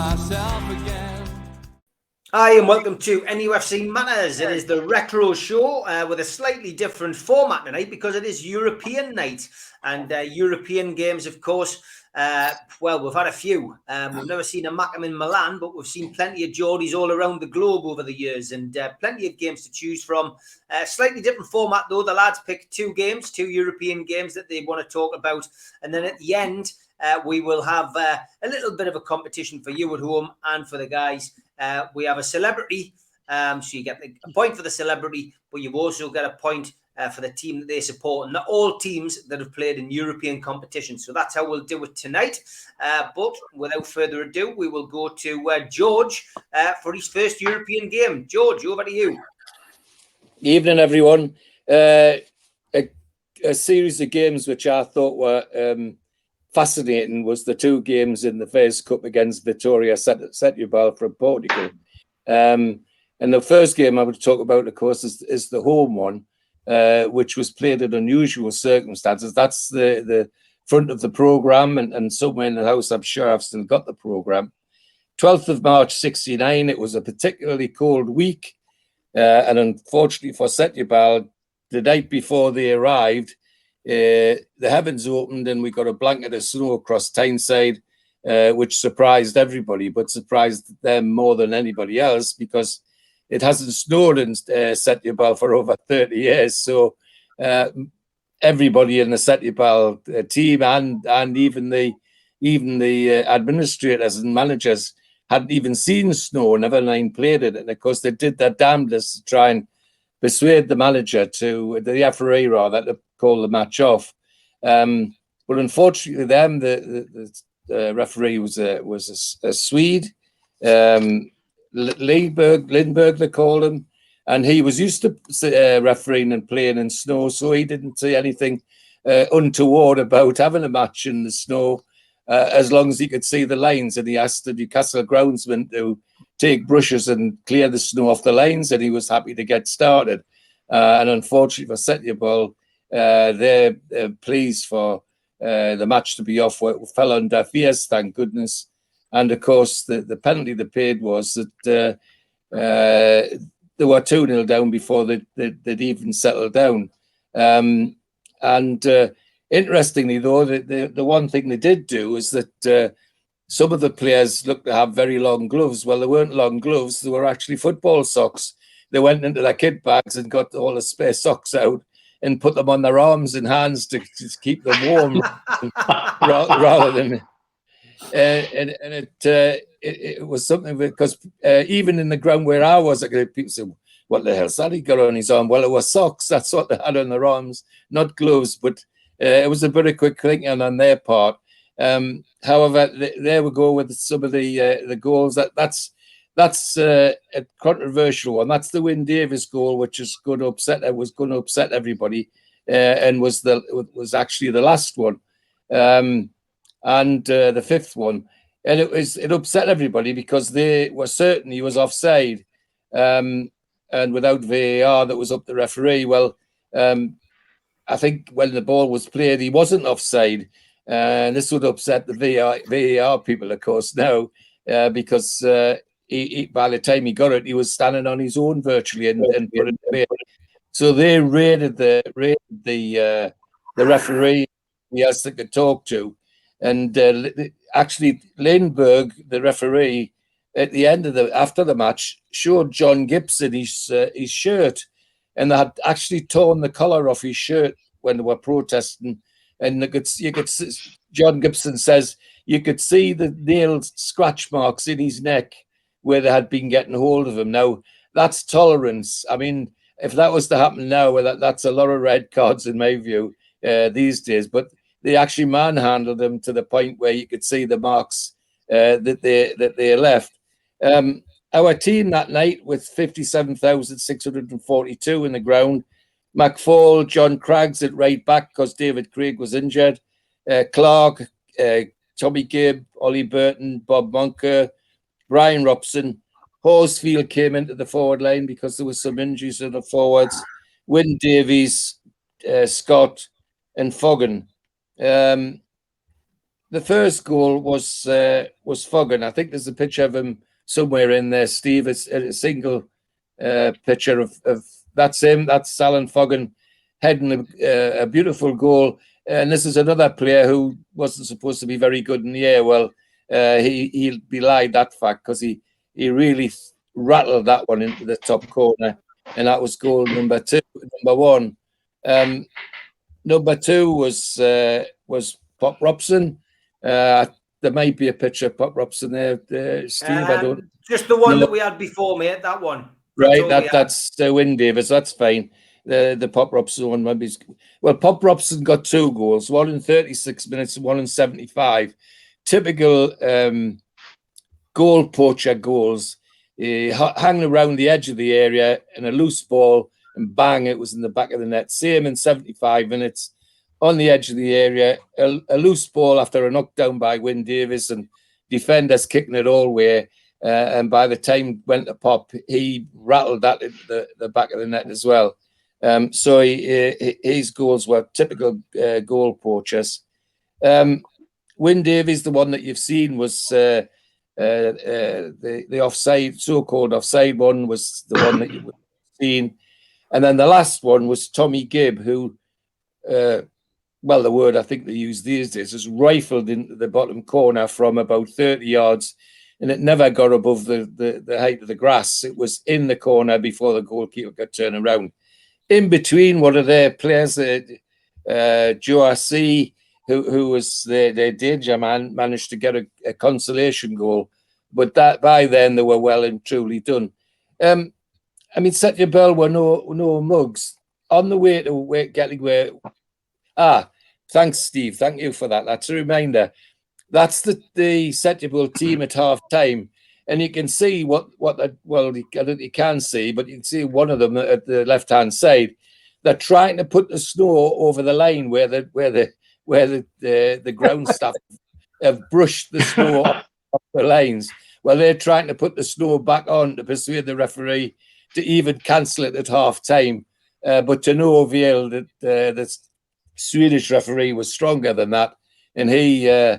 myself again. Hi and welcome to NUFC Matters. It is the retro show with a slightly different format tonight because it is European night, and European games, of course. Well, we've had a few. We've never seen a Mackham in Milan, but we've seen plenty of Geordies all around the globe over the years, and plenty of games to choose from. Slightly different format though. The lads pick two European games that they want to talk about, and then at the end we will have a little bit of a competition for you at home and for the guys. We have a celebrity, so you get a point for the celebrity, but you've also got a point for the team that they support, and not all teams that have played in European competitions. So that's how we'll do it tonight. But without further ado, we will go to George for his first European game. George, over to you. Evening, everyone. A series of games which I thought were fascinating was the two games in the Fairs Cup against Vitória Setúbal from Portugal. And the first game I would talk about, of course, is the home one, which was played in unusual circumstances. That's the front of the programme, and somewhere in the house, I'm sure I've still got the programme. 12th of March, 1969, it was a particularly cold week. And unfortunately for Setúbal, the night before they arrived, the heavens opened and we got a blanket of snow across Tyneside, which surprised everybody, but surprised them more than anybody else because it hasn't snowed in Setúbal for over 30 years. So everybody in the Setúbal team and even the administrators and managers hadn't even seen snow, never mind played it. And of course, they did their damnedest to try and persuade the manager the referee rather, to call the match off. But unfortunately, the referee was a Swede, Lindberg they called him, and he was used to refereeing and playing in snow, so he didn't see anything untoward about having a match in the snow, as long as he could see the lines. And he asked the Newcastle groundsman to take brushes and clear the snow off the lines, and he was happy to get started. And unfortunately for Setúbal, they're pleased for the match to be off. Fell on deaf ears, thank goodness. And of course, the penalty they paid was that they were 2-0 down before they'd even settled down. Interestingly, though, the one thing they did do is that some of the players looked to have very long gloves. Well, they weren't long gloves. They were actually football socks. They went into their kit bags and got all the spare socks out and put them on their arms and hands to keep them warm rather than... It was something because even in the ground where I was, people said, what the hell's that he got on his arm? Well, it was socks. That's what they had on their arms, not gloves. But it was a bit of quick thinking on their part. However, there we go with some of the goals. That's a controversial one. That's the Wyn Davies goal, which was going to upset everybody, and was actually the last one, and the fifth one, and it upset everybody because they were certain he was offside, and without VAR that was up the referee. Well, I think when the ball was played, he wasn't offside. And this would upset the VAR people, of course, now, because he, by the time he got it, he was standing on his own virtually and put it away. So they raided the referee he has to talk to. And actually, Lindberg, the referee, at the end after the match, showed John Gibson his shirt, and they had actually torn the collar off his shirt when they were protesting. And you could see, John Gibson says you could see the nail scratch marks in his neck where they had been getting hold of him. Now, that's tolerance. I mean, if that was to happen now, well, that's a lot of red cards in my view these days. But they actually manhandled him to the point where you could see the marks that they left. Our team that night with 57,642 in the ground. McFall, John Craggs at right back because David Craig was injured. Clark, Tommy Gibb, Ollie Burton, Bob Monker, Brian Robson. Horsfield came into the forward line because there was some injuries in the forwards. Wyn Davies, Scott, and Fogan. the first goal was Fogan. I think there's a picture of him somewhere in there, Steve. It's a single picture of that's him. That's Alan Fogan heading a beautiful goal. And this is another player who wasn't supposed to be very good in the air. Well, he belied that fact because he really rattled that one into the top corner, and that was goal number 2. Number 1, number 2 was Pop Robson. There might be a picture of Pop Robson there, Steve. I don't. Just the one that we had before, mate. That one. Right, that's Win Davis. That's fine. The Pop Robson one maybe. Well, Pop Robson got 2 goals, one in 36 minutes, one in 75. Typical goal poacher goals. Hanging around the edge of the area and a loose ball, and bang, it was in the back of the net. Same in 75 minutes. On the edge of the area, a loose ball after a knockdown by Win Davis, and defenders kicking it all way. And by the time went to Pop, he rattled that into the back of the net as well. So his goals were typical goal poachers. Win Davies, the one that you've seen, was the offside, so-called offside one, was the one that you've seen. And then the last one was Tommy Gibb, who, well, the word I think they use these days is rifled into the bottom corner from about 30 yards, and it never got above the height of the grass. It was in the corner before the goalkeeper could turn around. In between, one of their players, Joe R.C., who was their danger man, managed to get a consolation goal. But that by then, they were well and truly done. I mean, Setya Bell were no mugs. On the way to getting where... Thanks, Steve. Thank you for that. That's a reminder. That's the Setya Bell team at half-time. And you can see you can see, but you can see one of them at the left-hand side. They're trying to put the snow over the line where the ground staff have brushed the snow off the lines. Well, they're trying to put the snow back on to persuade the referee to even cancel it at half-time. But to no avail, that the Swedish referee was stronger than that, and he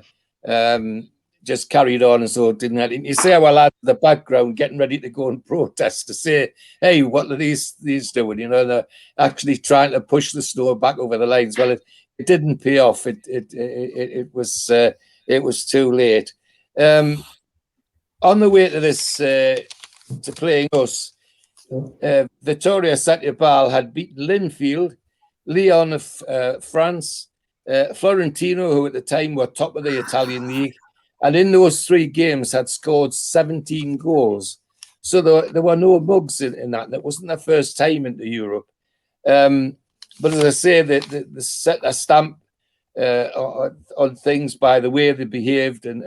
just carried on, and so didn't have it. You see our lads in the background getting ready to go and protest to say, hey, what are these doing? You know, they're actually trying to push the snow back over the lines. Well, it didn't pay off. It was too late. On the way to this to playing us, Vittoria Setúbal had beaten Linfield, Lyon of France, Florentino, who at the time were top of the Italian league, and in those 3 games had scored 17 goals. So there were no mugs in that. That wasn't their first time into Europe. But as I say, they set a stamp on things by the way they behaved and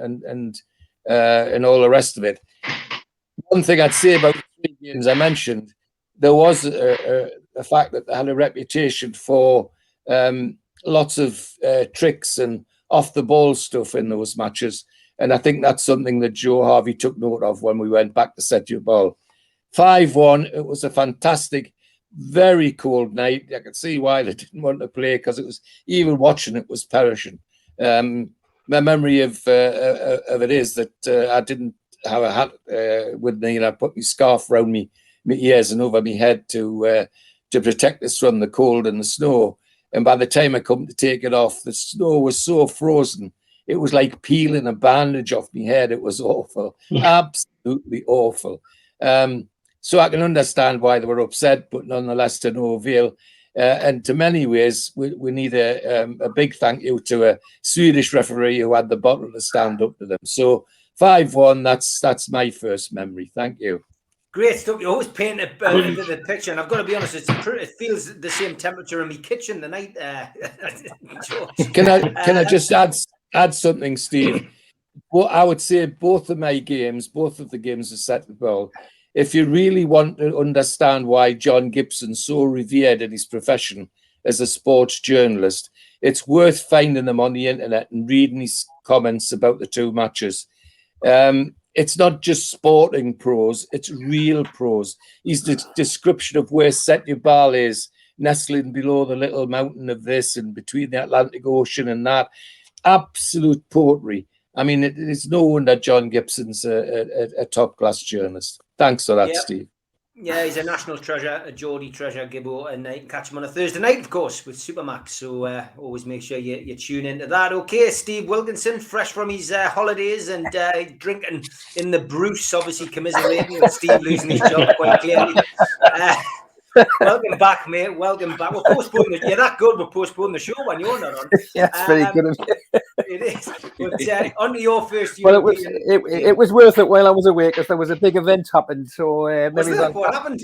all the rest of it. One thing I'd say about the 3 games I mentioned, there was a fact that they had a reputation for lots of tricks and off-the-ball stuff in those matches. And I think that's something that Joe Harvey took note of when we went back to Setúbal. 5-1, it was a fantastic, very cold night. I could see why they didn't want to play, because it was, even watching it was perishing. My memory of it is that I didn't have a hat with me, and I put my scarf around me ears and over my head to protect us from the cold and the snow. And by the time I come to take it off, the snow was so frozen, it was like peeling a bandage off my head. It was awful, absolutely awful. So I can understand why they were upset, but nonetheless to no avail. And to many ways, we need a big thank you to a Swedish referee who had the bottle to stand up to them. So 5-1, that's my first memory. Thank you. Great stuff. You always paint the picture, and I've got to be honest, it feels the same temperature in my kitchen tonight. Can I just add something, Steve? Well, I would say both of the games are Setúbal. If you really want to understand why John Gibson's so revered in his profession as a sports journalist, it's worth finding them on the internet and reading his comments about the 2 matches. It's not just sporting prose, it's real prose. His description of where Setúbal is, nestling below the little mountain of this and between the Atlantic Ocean and that, absolute poetry. I mean, it's no wonder John Gibson's a top-class journalist. Thanks for that, Yep. Steve. Yeah, he's a national treasure, a Geordie treasure, Gibbo, and you can catch him on a Thursday night, of course, with Supermax. So always make sure you tune into that. Okay, Steve Wilkinson, fresh from his holidays and drinking in the Bruce, obviously commiserating with Steve losing his job quite clearly. Welcome back, mate. Welcome back. We're postponing it. You're that good. We're postponing the show when you're not on. Yeah, it's very good of you. It is. But on to your first Well, European. it was worth it while I was away because there was a big event happened. So Was maybe that what happened?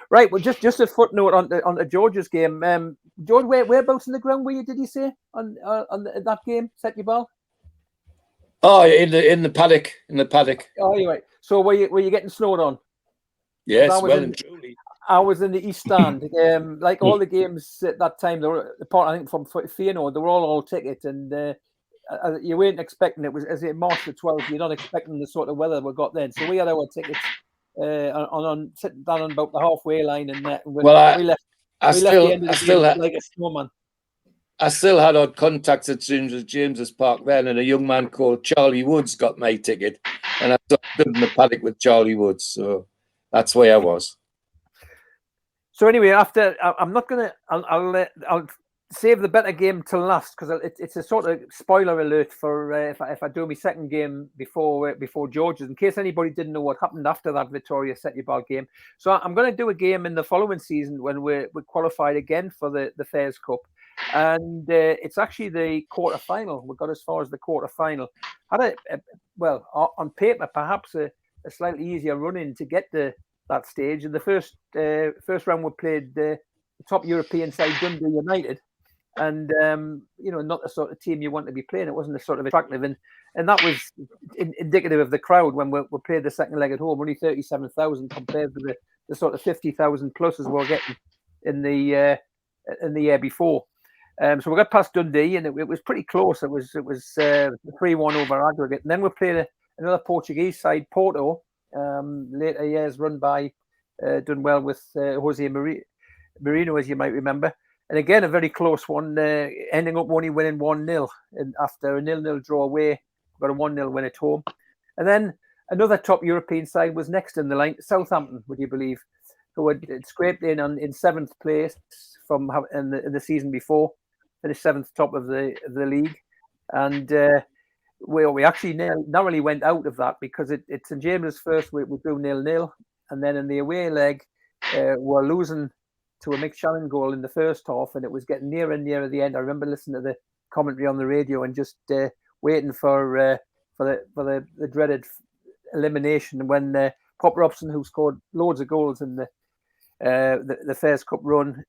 Right. Well, just a footnote on the George's game. George, whereabouts in the ground were you? Did you say on that game? Set your ball. Oh, in the paddock. In the paddock. Oh, you're right. So were you getting snowed on? Yes, I was well in- and truly. I was in the East Stand. Like all the games at that time, they were apart. I think from Feyenoord, they were all ticket, and you weren't expecting it. Was as it March the 12th. You're not expecting the sort of weather we got then. So we had our tickets on sitting down on about the halfway line, and we left. I still had like a snowman. I still had odd contacts at James's Park then, and a young man called Charlie Woods got my ticket, and I stood in the paddock with Charlie Woods. So that's where I was. So anyway, after I'm not gonna, I'll save the better game till last because it's a sort of spoiler alert for if I do my second game before George's, in case anybody didn't know what happened after that Victoria Set Your Ball game. So I'm going to do a game in the following season when we qualified again for the Fairs Cup, and it's actually the quarter final. We got as far as the quarter final. Had well on paper perhaps a slightly easier run in to get to that stage. In the first round, we played the top European side, Dundee United, and not the sort of team you want to be playing. It wasn't the sort of attractive, and that was indicative of the crowd when we played the second leg at home. Only 37,000 compared to the sort of 50,000 pluses we were getting in the year before. So we got past Dundee, and it was pretty close. It was 3-1 over aggregate, and then we played another Portuguese side, Porto. Later years run by done well with Jose Marino, as you might remember, and again a very close one, ending up only winning 1-0, and after a 0-0 draw away, got a 1-0 win at home. And then another top European side was next in the line, Southampton, would you believe, who had scraped in seventh place from in the season before, finished seventh top of the league, and we actually narrowly went out of that because it's St James's first. We drew 0-0, and then in the away leg, we're losing to a Mick Shannon goal in the first half, and it was getting nearer and nearer the end. I remember listening to the commentary on the radio and just waiting for the dreaded elimination when Pop Robson, who scored loads of goals in the Fairs Cup run,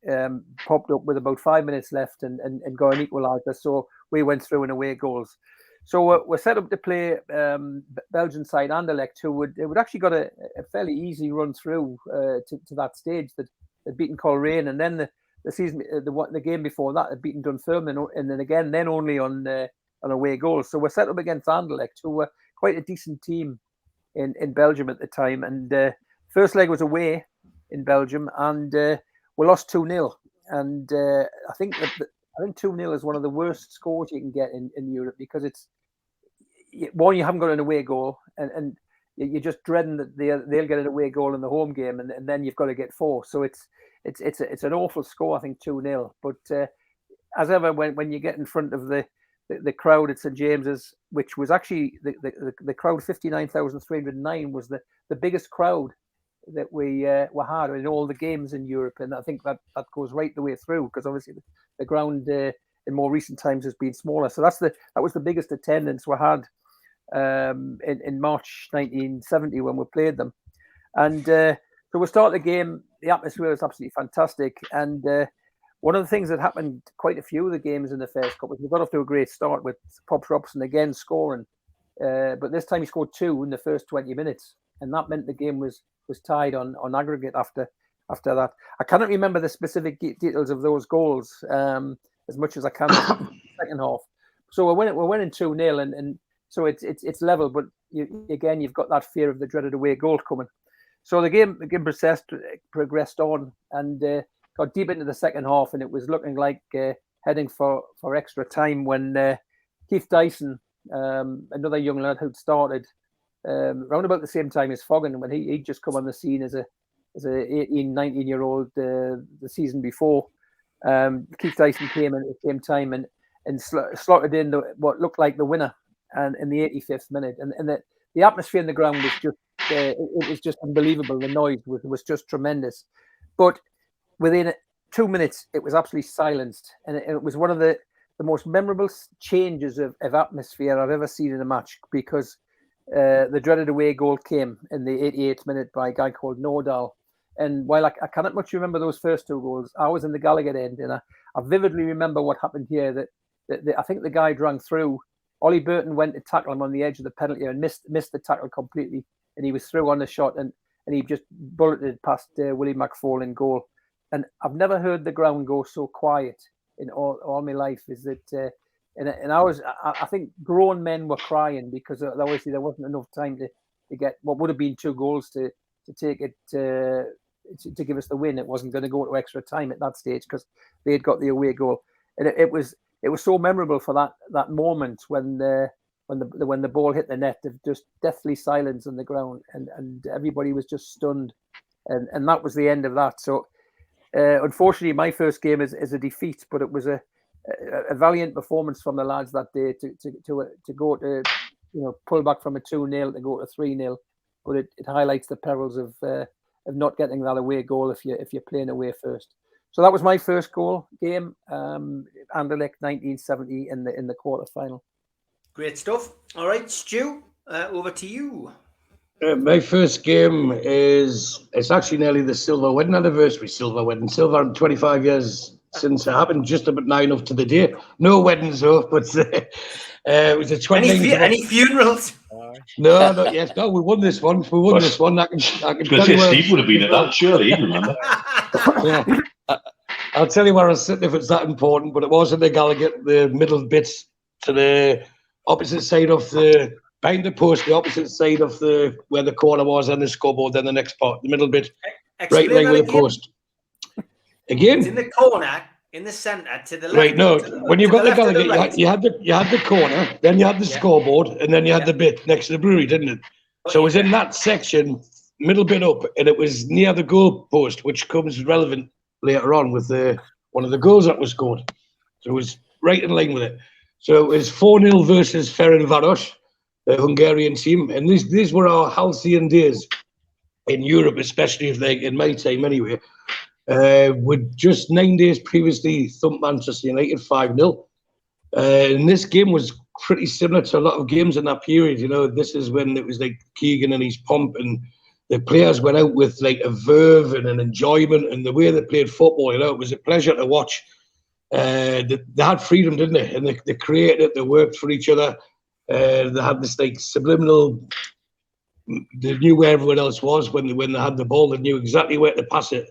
popped up with about 5 minutes left and got an equaliser. So we went through in away goals. So we're set up to play Belgian side Anderlecht, who would actually got a fairly easy run through to that stage. That had beaten Coleraine, and then the game before that had beaten Dunfermline, and then only on away goals. So we're set up against Anderlecht, who were quite a decent team in Belgium at the time. And first leg was away in Belgium, and we lost 2-0. And I think 2-0 is one of the worst scores you can get in Europe, because it's one, you haven't got an away goal, and you're just dreading that they'll get an away goal in the home game, and then you've got to get 4. So it's an awful score, I think, 2-0. But as ever, when you get in front of the crowd at St James's, which was actually the crowd, 59,309, was the biggest crowd that we had in all the games in Europe, and I think that goes right the way through, because obviously the ground in more recent times has been smaller. So that was the biggest attendance we had in March 1970 when we played them. And so we start the game. The atmosphere was absolutely fantastic, and one of the things that happened quite a few of the games in the Fairs Cup was we got off to a great start with Pop Robson again scoring, but this time he scored 2 in the first 20 minutes, and that meant the game was tied on aggregate after that. I cannot remember the specific details of those goals as much as I can in the second half. So we're winning 2-0, and so it's level, but you've got that fear of the dreaded away goal coming. So the game progressed on, and got deep into the second half, and it was looking like heading for extra time when Keith Dyson, another young lad who'd started around about the same time as Foggin, when he'd just come on the scene as a 18, 19-year-old the season before. Keith Dyson came in at the same time and slotted in what looked like the winner, and in the 85th minute, and the atmosphere in the ground was just it was just unbelievable. The noise was just tremendous, but within 2 minutes it was absolutely silenced, and it was one of the most memorable changes of atmosphere I've ever seen in a match, because the dreaded away goal came in the 88th minute by a guy called Nordal. And while I cannot much remember those first 2 goals, I was in the Gallagher end, and I vividly remember what happened here. That I think the guy ran through. Ollie Burton went to tackle him on the edge of the penalty and missed the tackle completely, and he was through on the shot, and he just bulleted past Willie McFall in goal. And I've never heard the ground go so quiet in all my life. Is that and I think grown men were crying, because obviously there wasn't enough time to get what would have been 2 goals to take it to give us the win. It wasn't going to go to extra time at that stage because they had got the away goal, and it was so memorable for that moment when the ball hit the net, of just deathly silence on the ground, and everybody was just stunned, and that was the end of that. So unfortunately, my first game is a defeat, but it was a valiant performance from the lads that day to go to pull back from a 2-0 to go to 3-0. But it highlights the perils of not getting that away goal if you're playing away first. So that was my first game, Anderlecht 1970 in the quarter final. Great stuff. All right, Stu, over to you. My first game it's actually nearly the silver wedding anniversary. Silver 25 years since it happened, just about 9 up to the day. No weddings though, but it was a 20. Any funerals? No, not yet. No, we won this one. I can Steve would have been at that, surely, he'd remember. Yeah. I'll tell you where I was sitting if it's that important, but it was in the Gallagher, the middle bits to the opposite side of behind the post, the opposite side of where the corner was and the scoreboard, then the next part, the middle bit, right leg with the post. Again? It's in the corner, in the centre, to the left. Right, no, when you've got the Gallagher, right. you had the corner, then you had the scoreboard, and then you had the bit next to the brewery, didn't it? So it was in that section, middle bit up, and it was near the goal post, which comes relevant later on with one of the goals that was scored. So it was right in line with it. So it was 4-0 versus Ferencváros, the Hungarian team, and these were our halcyon days in Europe, especially if in my time anyway. Would just 9 days previously thumped Manchester United 5-0. And this game was pretty similar to a lot of games in that period. This is when it was like Keegan and his pomp, and the players went out with like a verve and an enjoyment, and the way they played football, it was a pleasure to watch. They had freedom, didn't they? And they created, they worked for each other. They had this like subliminal. They knew where everyone else was when they had the ball. They knew exactly where to pass it,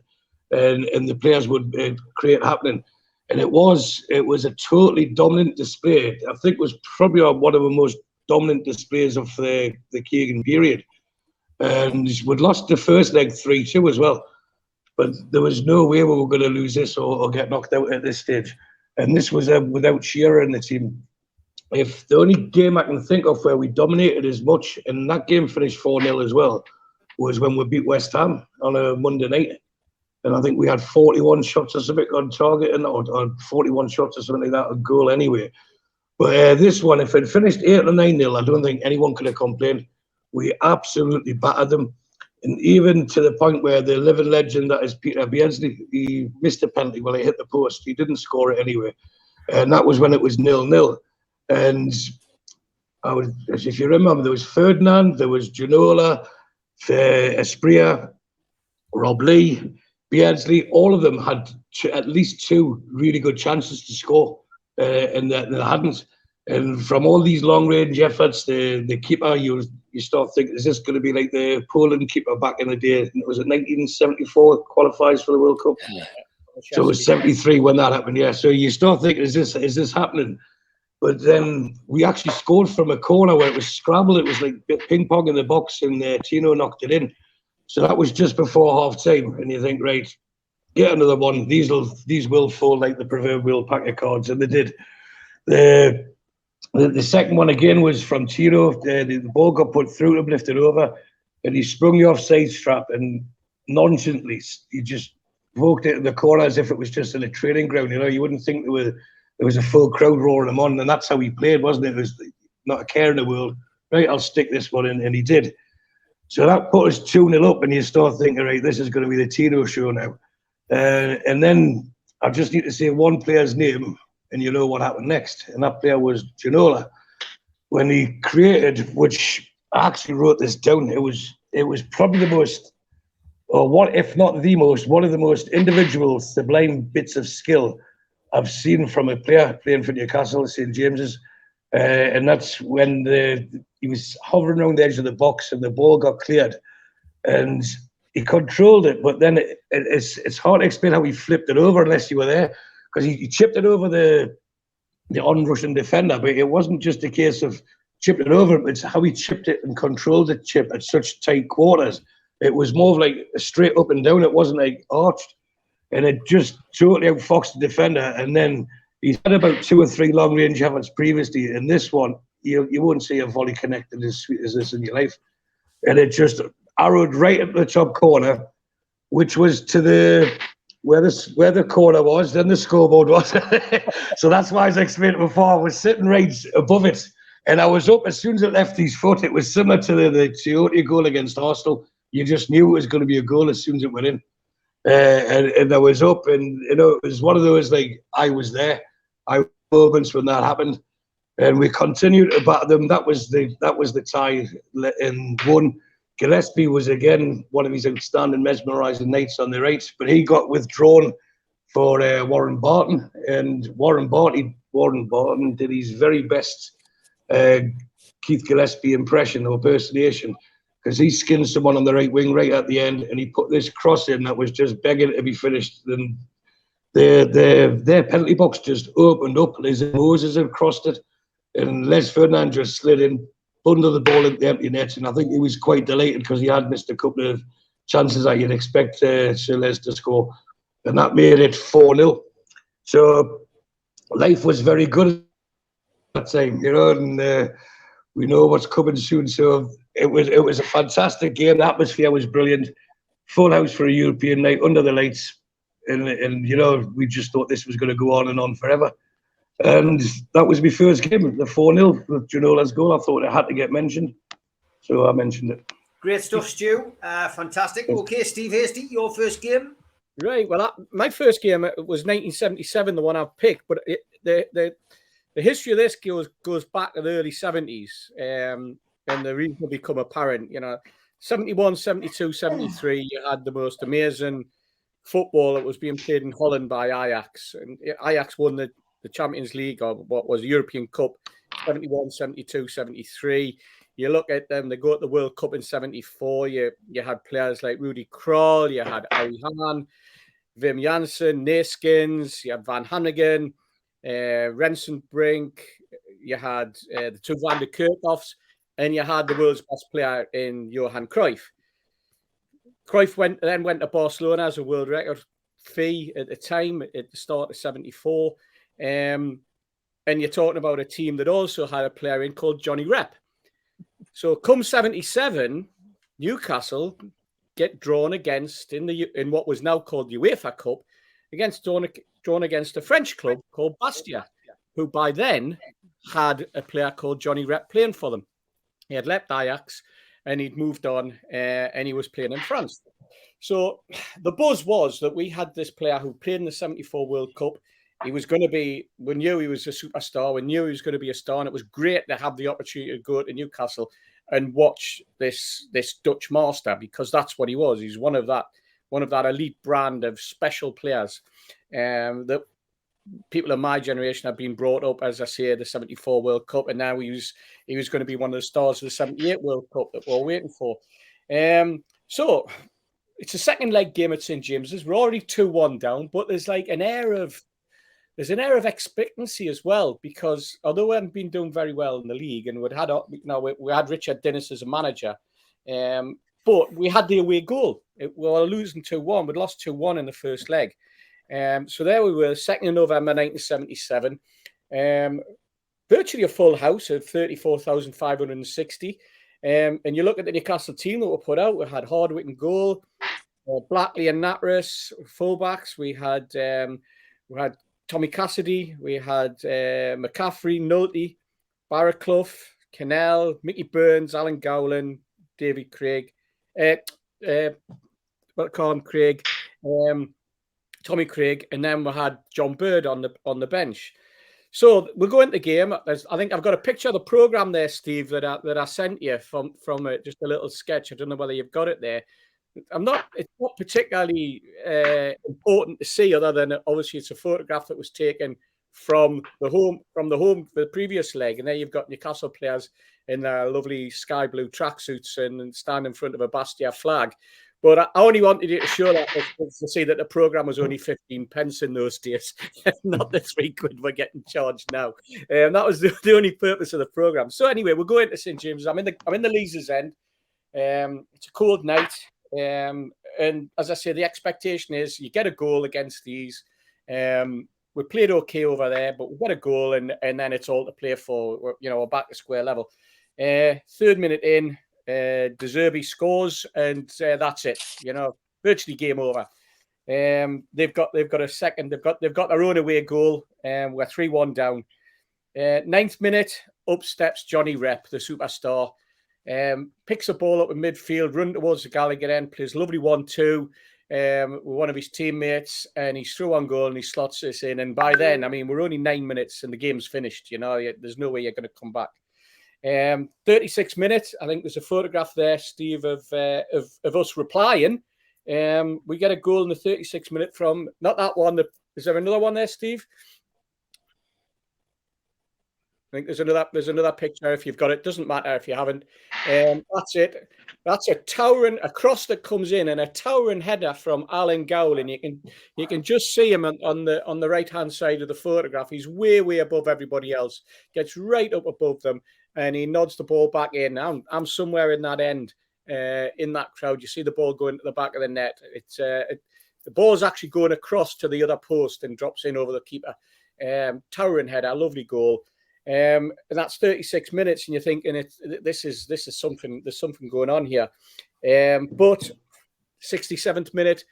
and the players would create happening. And it was a totally dominant display. I think it was probably one of the most dominant displays of the Keegan period. And we'd lost the first leg 3-2 as well. But there was no way we were going to lose this or get knocked out at this stage. And this was without Shearer in the team. If the only game I can think of where we dominated as much, and that game finished 4-0 as well, was when we beat West Ham on a Monday night. And I think we had 41 shots or something on target, or 41 shots or something like that, a goal anyway. But this one, if it finished 8 or 9-0, I don't think anyone could have complained. We absolutely battered them. And even to the point where the living legend that is Peter Beardsley, he missed a penalty when he hit the post. He didn't score it anyway. And that was when it was 0-0. And if you remember, there was Ferdinand, there was Ginola, Espria, Rob Lee, Beardsley. All of them had at least 2 really good chances to score, and they hadn't. And from all these long-range efforts, the keeper, you start thinking, is this going to be like the Poland keeper back in the day? And it was 1974 qualifies for the World Cup. Yeah. So it was 73 when that happened. Yeah. So you start thinking, is this happening? But then we actually scored from a corner where it was scrambled. It was like ping pong in the box, and Tino knocked it in. So that was just before half time. And you think, right, get another one. These will fall like the proverbial pack of cards, and they did. The second one again was from Tino. The ball got put through him, lifted over, and he sprung the offside strap and nonchalantly he just poked it in the corner as if it was just in a training ground. You know, you wouldn't think there was a full crowd roaring him on, and that's how he played, wasn't it? It was not a care in the world. Right, I'll stick this one in, and he did. So that put us 2-0 up, and you start thinking, right, this is going to be the Tino show now. And then I just need to say one player's name, and you know what happened next. And that player was Ginola. When he created, which I actually wrote this down, it was probably the most, or what if not the most, one of the most individual sublime bits of skill I've seen from a player playing for Newcastle, St James's. And that's when he was hovering around the edge of the box and the ball got cleared. And he controlled it, but then it's hard to explain how he flipped it over unless you were there, because he chipped it over the on-rushing defender. But it wasn't just a case of chipping it over; it's how he chipped it and controlled the chip at such tight quarters. It was more of like a straight up and down. It wasn't like arched, and it just totally outfoxed the defender. And then he's had about 2 or 3 long-range efforts previously. In this one, you won't see a volley connected as sweet as this in your life, and it just arrowed right at the top corner, which was to where the corner was, then the scoreboard was. So that's why, as I explained before, I was sitting right above it, and I was up as soon as it left his foot. It was similar to the Toyota goal against Arsenal. You just knew it was going to be a goal as soon as it went in, and I was up, and you know, it was one of those like I was there. I was moments when that happened, and we continued to batter them. That was the tie in one. Gillespie was again one of his outstanding mesmerising nights on the right, but he got withdrawn for Warren Barton, and Warren Barton did his very best Keith Gillespie impression or impersonation, because he skinned someone on the right wing right at the end, and he put this cross in that was just begging to be finished. Then their penalty box just opened up, as Moses had crossed it, and Les Ferdinand just slid in, bundled the ball into the empty net, and I think he was quite delighted because he had missed a couple of chances that you'd expect Sir Les to score, and that made it 4-0. So life was very good at that time, you know, and we know what's coming soon. So it was a fantastic game. The atmosphere was brilliant. Full house for a European night under the lights, and you know, we just thought this was going to go on and on forever. And that was my first game, the 4-0 with Ginola's goal. I thought it had to get mentioned, so I mentioned it. Great stuff, Stu. Fantastic. Okay, Steve Hasty, your first game? Right. Well, my first game was 1977, the one I picked, but the history of this goes back to the early 70s, and the reason will become apparent. You know, 71, 72, 73, you had the most amazing football that was being played in Holland by Ajax, and Ajax won the Champions League, or what was the European Cup, 71, 72, 73. You look at them, they go to the World Cup in 74. You had players like Rudy Krol, you had Harry Hahn, Wim Janssen, Neeskens, you had Van Hanegem, Rensenbrink, you had the 2 Van der Kerkhoffs, and you had the world's best player in Johan Cruyff. Cruyff went to Barcelona as a world record fee at the time, at the start of 74. And you're talking about a team that also had a player in called Johnny Rep. So come 77, Newcastle get drawn against in what was now called UEFA Cup, drawn against a French club called Bastia, who by then had a player called Johnny Rep playing for them. He had left Ajax and he'd moved on, and he was playing in France. So the buzz was that we had this player who played in the 74 World Cup. He was going to be, we knew he was a superstar. We knew he was going to be a star. And it was great to have the opportunity to go to Newcastle and watch this Dutch master, because that's what he was. He's one of that elite brand of special players that people of my generation have been brought up, as I say, the 74 World Cup. And now he was going to be one of the stars of the 78 World Cup that we're waiting for. So it's a second leg game at St James's. We're already 2-1 down, but there's like an air of expectancy as well, because although we hadn't been doing very well in the league, and we had Richard Dennis as a manager, but we had the away goal. We were losing 2-1. We'd lost 2-1 in the first leg. So there we were, 2nd of November 1977. Virtually a full house of 34,560. And you look at the Newcastle team that were put out. We had Hardwick in goal, Blackley and Natras fullbacks. We had Tommy Cassidy. We had McCaffrey, Nolte, Barraclough, Cannell, Mickey Burns, Alan Gowland, David Craig, Craig, Tommy Craig, and then we had John Bird on the bench. So we'll go into the game. I think I've got a picture of the program there, Steve, that I sent you from just a little sketch. I don't know whether you've got it there. It's not particularly important to see, other than obviously it's a photograph that was taken from the home for the previous leg, and there you've got Newcastle players in their lovely sky blue tracksuits and stand in front of a Bastia flag. But I only wanted you to show that to see that the programme was only 15 pence in those days, not the £3 we're getting charged now. That was the only purpose of the programme. So anyway, we'll go into St James. I'm in the Leazes End. It's a cold night, and as I say, the expectation is you get a goal against these. We played okay over there, but we got a goal, and then it's all to play for. We're back to square level. 3rd minute in. De Zerbi scores, and that's it. Virtually game over. They've got a second. They've got their own away goal. We're 3-1 down. 9th minute, up steps Johnny Rep, the superstar. Picks the ball up in midfield, run towards the Gallagher end, plays lovely 1-2 with one of his teammates, and he's through on goal and he slots this in. And by then, we're only 9 minutes and the game's finished. There's no way you're going to come back. 36 minutes. I think there's a photograph there, Steve, of us replying. We get a goal in the 36th minute from not that one. Is there another one there, Steve? I think there's another picture if you've got it. Doesn't matter if you haven't. That's it. That's a towering cross that comes in, and a towering header from Alan Gowland. You can just see him on the right hand side of the photograph. He's way above everybody else. Gets right up above them, and he nods the ball back in. I'm somewhere in that end, in that crowd. You see the ball going to the back of the net. The ball's actually going across to the other post and drops in over the keeper. Towering header, lovely goal. And that's 36 minutes, and you're thinking this is something. There's something going on here. But 67th minute,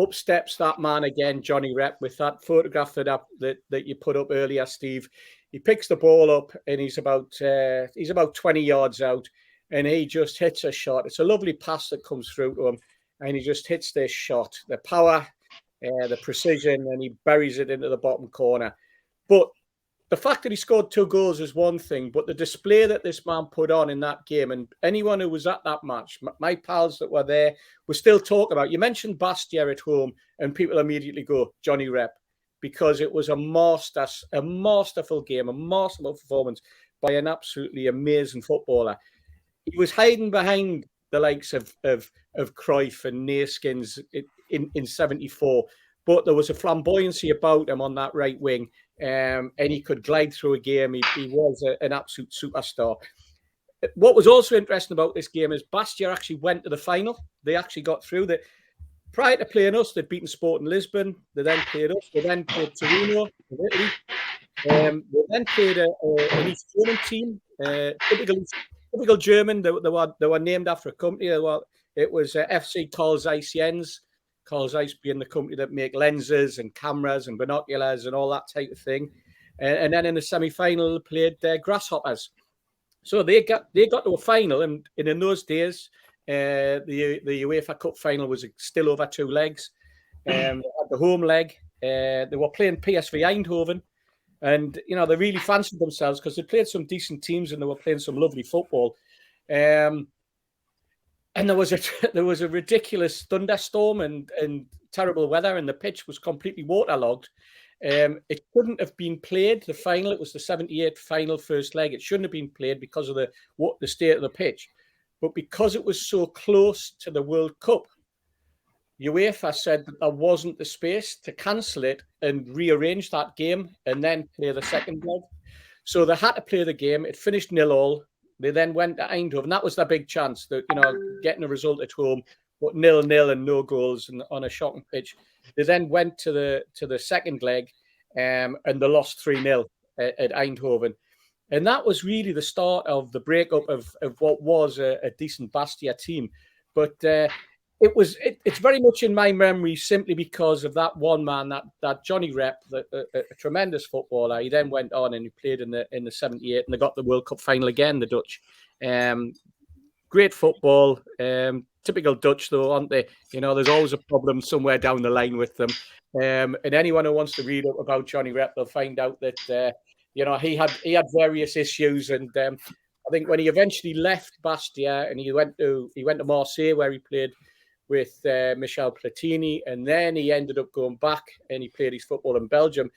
up steps that man again, Johnny Rep, with that photograph that you put up earlier, Steve. He picks the ball up, and he's about 20 yards out, and he just hits a shot. It's a lovely pass that comes through to him, and he just hits this shot. The power, the precision, and he buries it into the bottom corner. But the fact that he scored 2 goals is one thing, but the display that this man put on in that game, and anyone who was at that match, my pals that were there, were still talking about. You mentioned Bastia at home, and people immediately go, Johnny Rep, because it was a masterful game, a masterful performance by an absolutely amazing footballer. He was hiding behind the likes of Cruyff and Neeskens in 74, but there was a flamboyancy about him on that right wing. And he could glide through a game. He was an absolute superstar. What was also interesting about this game is Bastia actually went to the final. They actually got through. Prior to playing us, they'd beaten Sporting Lisbon. They then played us. They then played Torino in Italy. They then played an East German team, typical German. They were named after a company. It was FC Carl Zeiss Jens. Carl Zeiss being the company that make lenses and cameras and binoculars and all that type of thing. And then in the semi-final, they played Grasshoppers. So they got to a final, and in those days, the UEFA Cup final was still over 2 legs. They had the home leg. They were playing PSV Eindhoven, and they really fancied themselves because they played some decent teams and they were playing some lovely football. And there was a ridiculous thunderstorm and terrible weather, and the pitch was completely waterlogged. It couldn't have been played. The final, it was the 78 final first leg. It shouldn't have been played because of the state of the pitch. But because it was so close to the World Cup, UEFA said that there wasn't the space to cancel it and rearrange that game and then play the second leg. So they had to play the game. It finished 0-0. They then went to Eindhoven. That was their big chance, that, getting a result at home, but 0-0 and no goals on a shocking pitch. They then went to the second leg, and they lost 3-0 at Eindhoven. And that was really the start of the breakup of what was a decent Bastia team. But it's very much in my memory simply because of that one man, that Johnny Rep, a tremendous footballer. He then went on and he played in the 78, and they got the World Cup final again, the Dutch. Great football. Typical Dutch, though, aren't they? There's always a problem somewhere down the line with them. And anyone who wants to read up about Johnny Rep, they'll find out that he had various issues, and I think when he eventually left Bastia and he went to Marseille, where he played with Michel Platini, and then he ended up going back and he played his football in Belgium.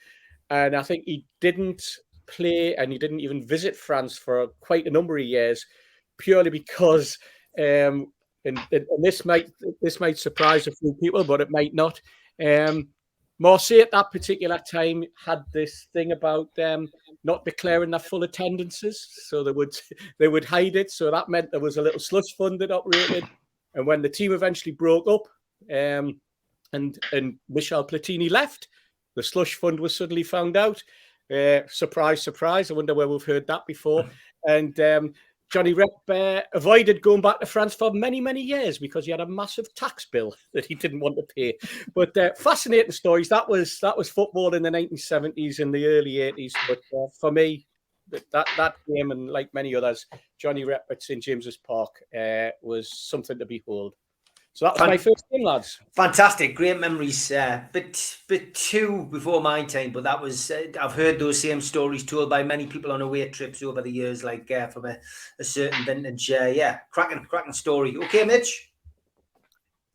And I think he didn't play and he didn't even visit France for quite a number of years, purely because, and this might surprise a few people, but it might not. Marseille at that particular time had this thing about not declaring their full attendances, so they would hide it. So that meant there was a little slush fund that operated. And when the team eventually broke up, and Michel Platini left, the slush fund was suddenly found out. Surprise, surprise! I wonder where we've heard that before. And Johnny Rep avoided going back to France for many, many years because he had a massive tax bill that he didn't want to pay. But fascinating stories. That was football in the 1970s and the early 80s. But for me, that game, and like many others, Johnny Rep at St James's Park was something to behold. So that was my first game, lads. Fantastic, great memories. Bit too before my time, but that was. I've heard those same stories told by many people on away trips over the years, like from a certain vintage. Cracking story. Okay, Mitch.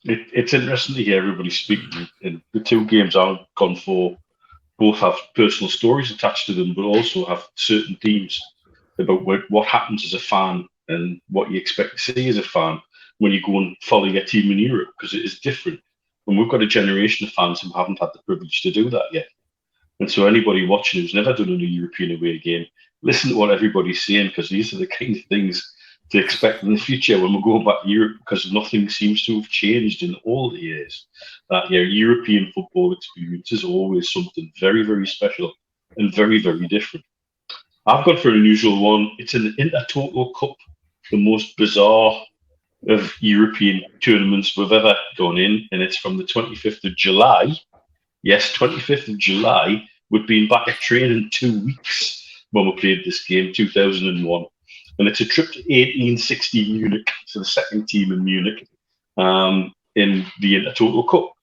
It's interesting to hear everybody speaking. And the two games I've gone for both have personal stories attached to them, but also have certain themes about what happens as a fan and what you expect to see as a fan when you go and follow your team in Europe, because it is different. And we've got a generation of fans who haven't had the privilege to do that yet. And so anybody watching who's never done a European away game, listen to what everybody's saying, because these are the kind of things to expect in the future when we're going back to Europe, because nothing seems to have changed in all the years. That your European football experience is always something very, very special and very, very different. I've gone for an unusual one. It's in the Intertoto Cup, the most bizarre of European tournaments we've ever gone in, and it's from the 25th of July. Yes, 25th of July. We'd been back at training 2 weeks when we played this game, 2001. And it's a trip to 1860 Munich, so the second team in Munich, in the Intertoto Cup.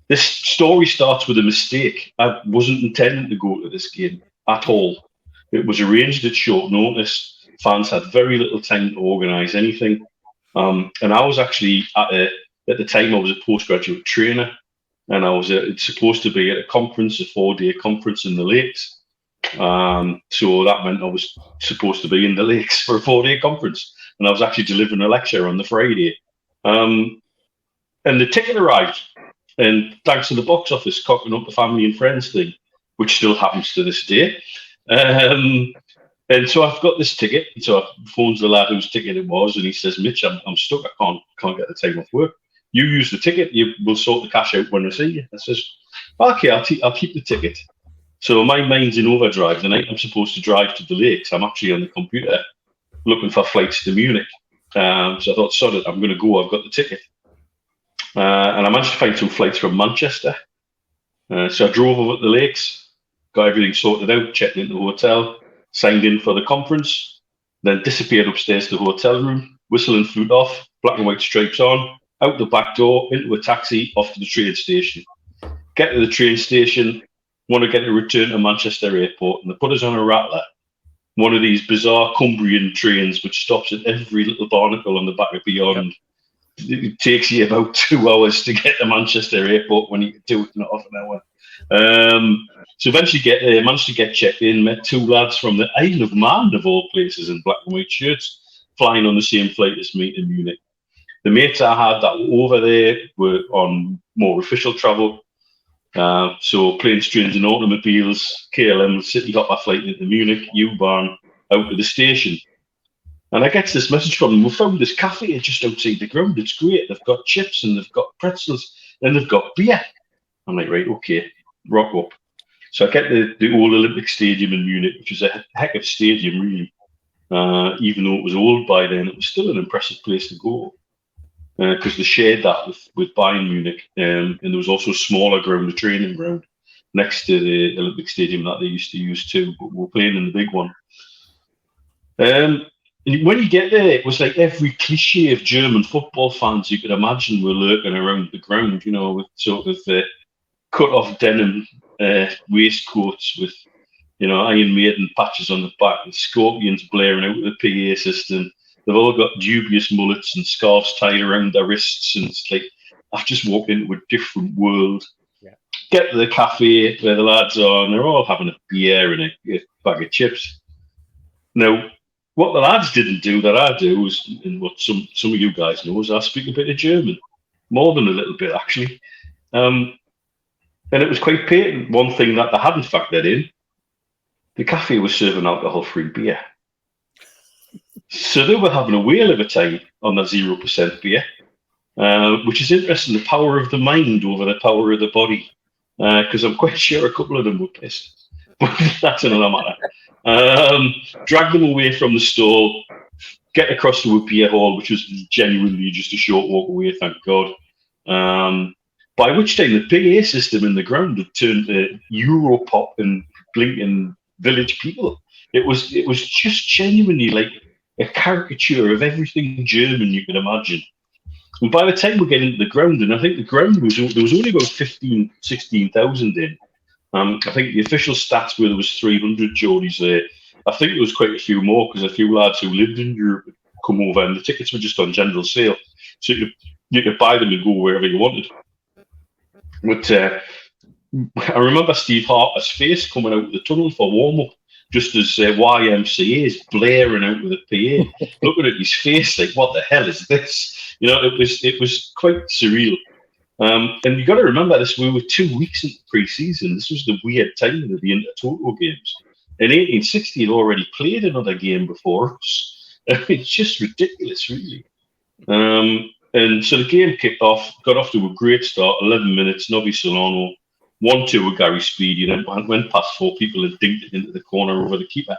This story starts with a mistake. I wasn't intending to go to this game at all. It was arranged at short notice. Fans had very little time to organise anything. And I was actually, at the time, I was a postgraduate trainer, and I was supposed to be at a conference, a 4-day conference in the Lakes. So that meant I was supposed to be in the Lakes for a 4-day conference, and I was actually delivering a lecture on the Friday. And the ticket arrived, and thanks to the box office cocking up the family and friends thing, which still happens to this day. And so I've got this ticket. So I phones the lad whose ticket it was, and he says, "Mitch, I'm stuck. I can't get the time off work. You use the ticket. We'll sort the cash out when I see you." I says, "Okay, I'll keep the ticket." So my mind's in overdrive. The night I'm supposed to drive to the Lakes, I'm actually on the computer looking for flights to Munich. So I thought, sod it, I'm going to go. I've got the ticket. And I managed to find some flights from Manchester. So I drove over to the Lakes, got everything sorted out, checked into the hotel, signed in for the conference, then disappeared upstairs to the hotel room, whistle and flute off, black and white stripes on, out the back door, into a taxi, off to the train station. Get to the train station, want to get a return to Manchester Airport, and they put us on a rattler, one of these bizarre Cumbrian trains which stops at every little barnacle on the back of Beyond. Yep. It takes you about 2 hours to get to Manchester Airport when you can do it in half an hour. So eventually managed to get checked in, met two lads from the Isle of Man, of all places, in black and white shirts, flying on the same flight as me to Munich. The mates I had that were over there were on more official travel. So planes, trains and automobiles, KLM, City hopper flight into Munich, U-Bahn, out to the station. And I get this message from them: we found this cafe just outside the ground. It's great. They've got chips and they've got pretzels and they've got beer. I'm like, right, okay, rock up. So I get the old Olympic Stadium in Munich, which is a heck of a stadium, really. Even though it was old by then, it was still an impressive place to go because they shared that with Bayern Munich. And there was also a smaller ground, a training ground, next to the Olympic Stadium that they used to use too, but we were playing in the big one. And when you get there, it was like every cliche of German football fans you could imagine were lurking around the ground, you know, with sort of cut-off denim waistcoats with, you know, Iron Maiden patches on the back and scorpions blaring out of the PA system. They've all got dubious mullets and scarves tied around their wrists, and it's like I've just walked into a different world. Yeah. Get to the cafe where the lads are, and they're all having a beer and a bag of chips. Now, what the lads didn't do that I do is, and what some of you guys know, is I speak a bit of German, more than a little bit actually. And it was quite patent. One thing that they hadn't factored in: the cafe was serving alcohol-free beer. So they were having a whale of a time on their 0% beer, which is interesting, the power of the mind over the power of the body, because I'm quite sure a couple of them were pissed. But that's another matter. Drag them away from the stall, get across to a beer hall, which was genuinely just a short walk away, thank God. By which time the PA system in the ground had turned to Europop and blinking Village People. It was just genuinely like a caricature of everything German you can imagine. And by the time we get into the ground, and I think the ground there was only about 15,000, 16,000 in. I think the official stats were there was 300 Geordies there. I think there was quite a few more because a few lads who lived in Europe had come over, and the tickets were just on general sale, so you could buy them and go wherever you wanted. But I remember Steve Harper's face coming out of the tunnel for warm-up, just as YMCA is blaring out with a PA, looking at his face like, what the hell is this? You know, it was quite surreal. And you got to remember this, we were 2 weeks into pre-season. This was the weird time of the Intertoto games. In 1860, he'd already played another game before us. It's just ridiculous, really. And so the game kicked off, got off to a great start, 11 minutes, Novi Solano, 1-2 with Gary Speedy, and then went past four people and dinked it into the corner over the keeper.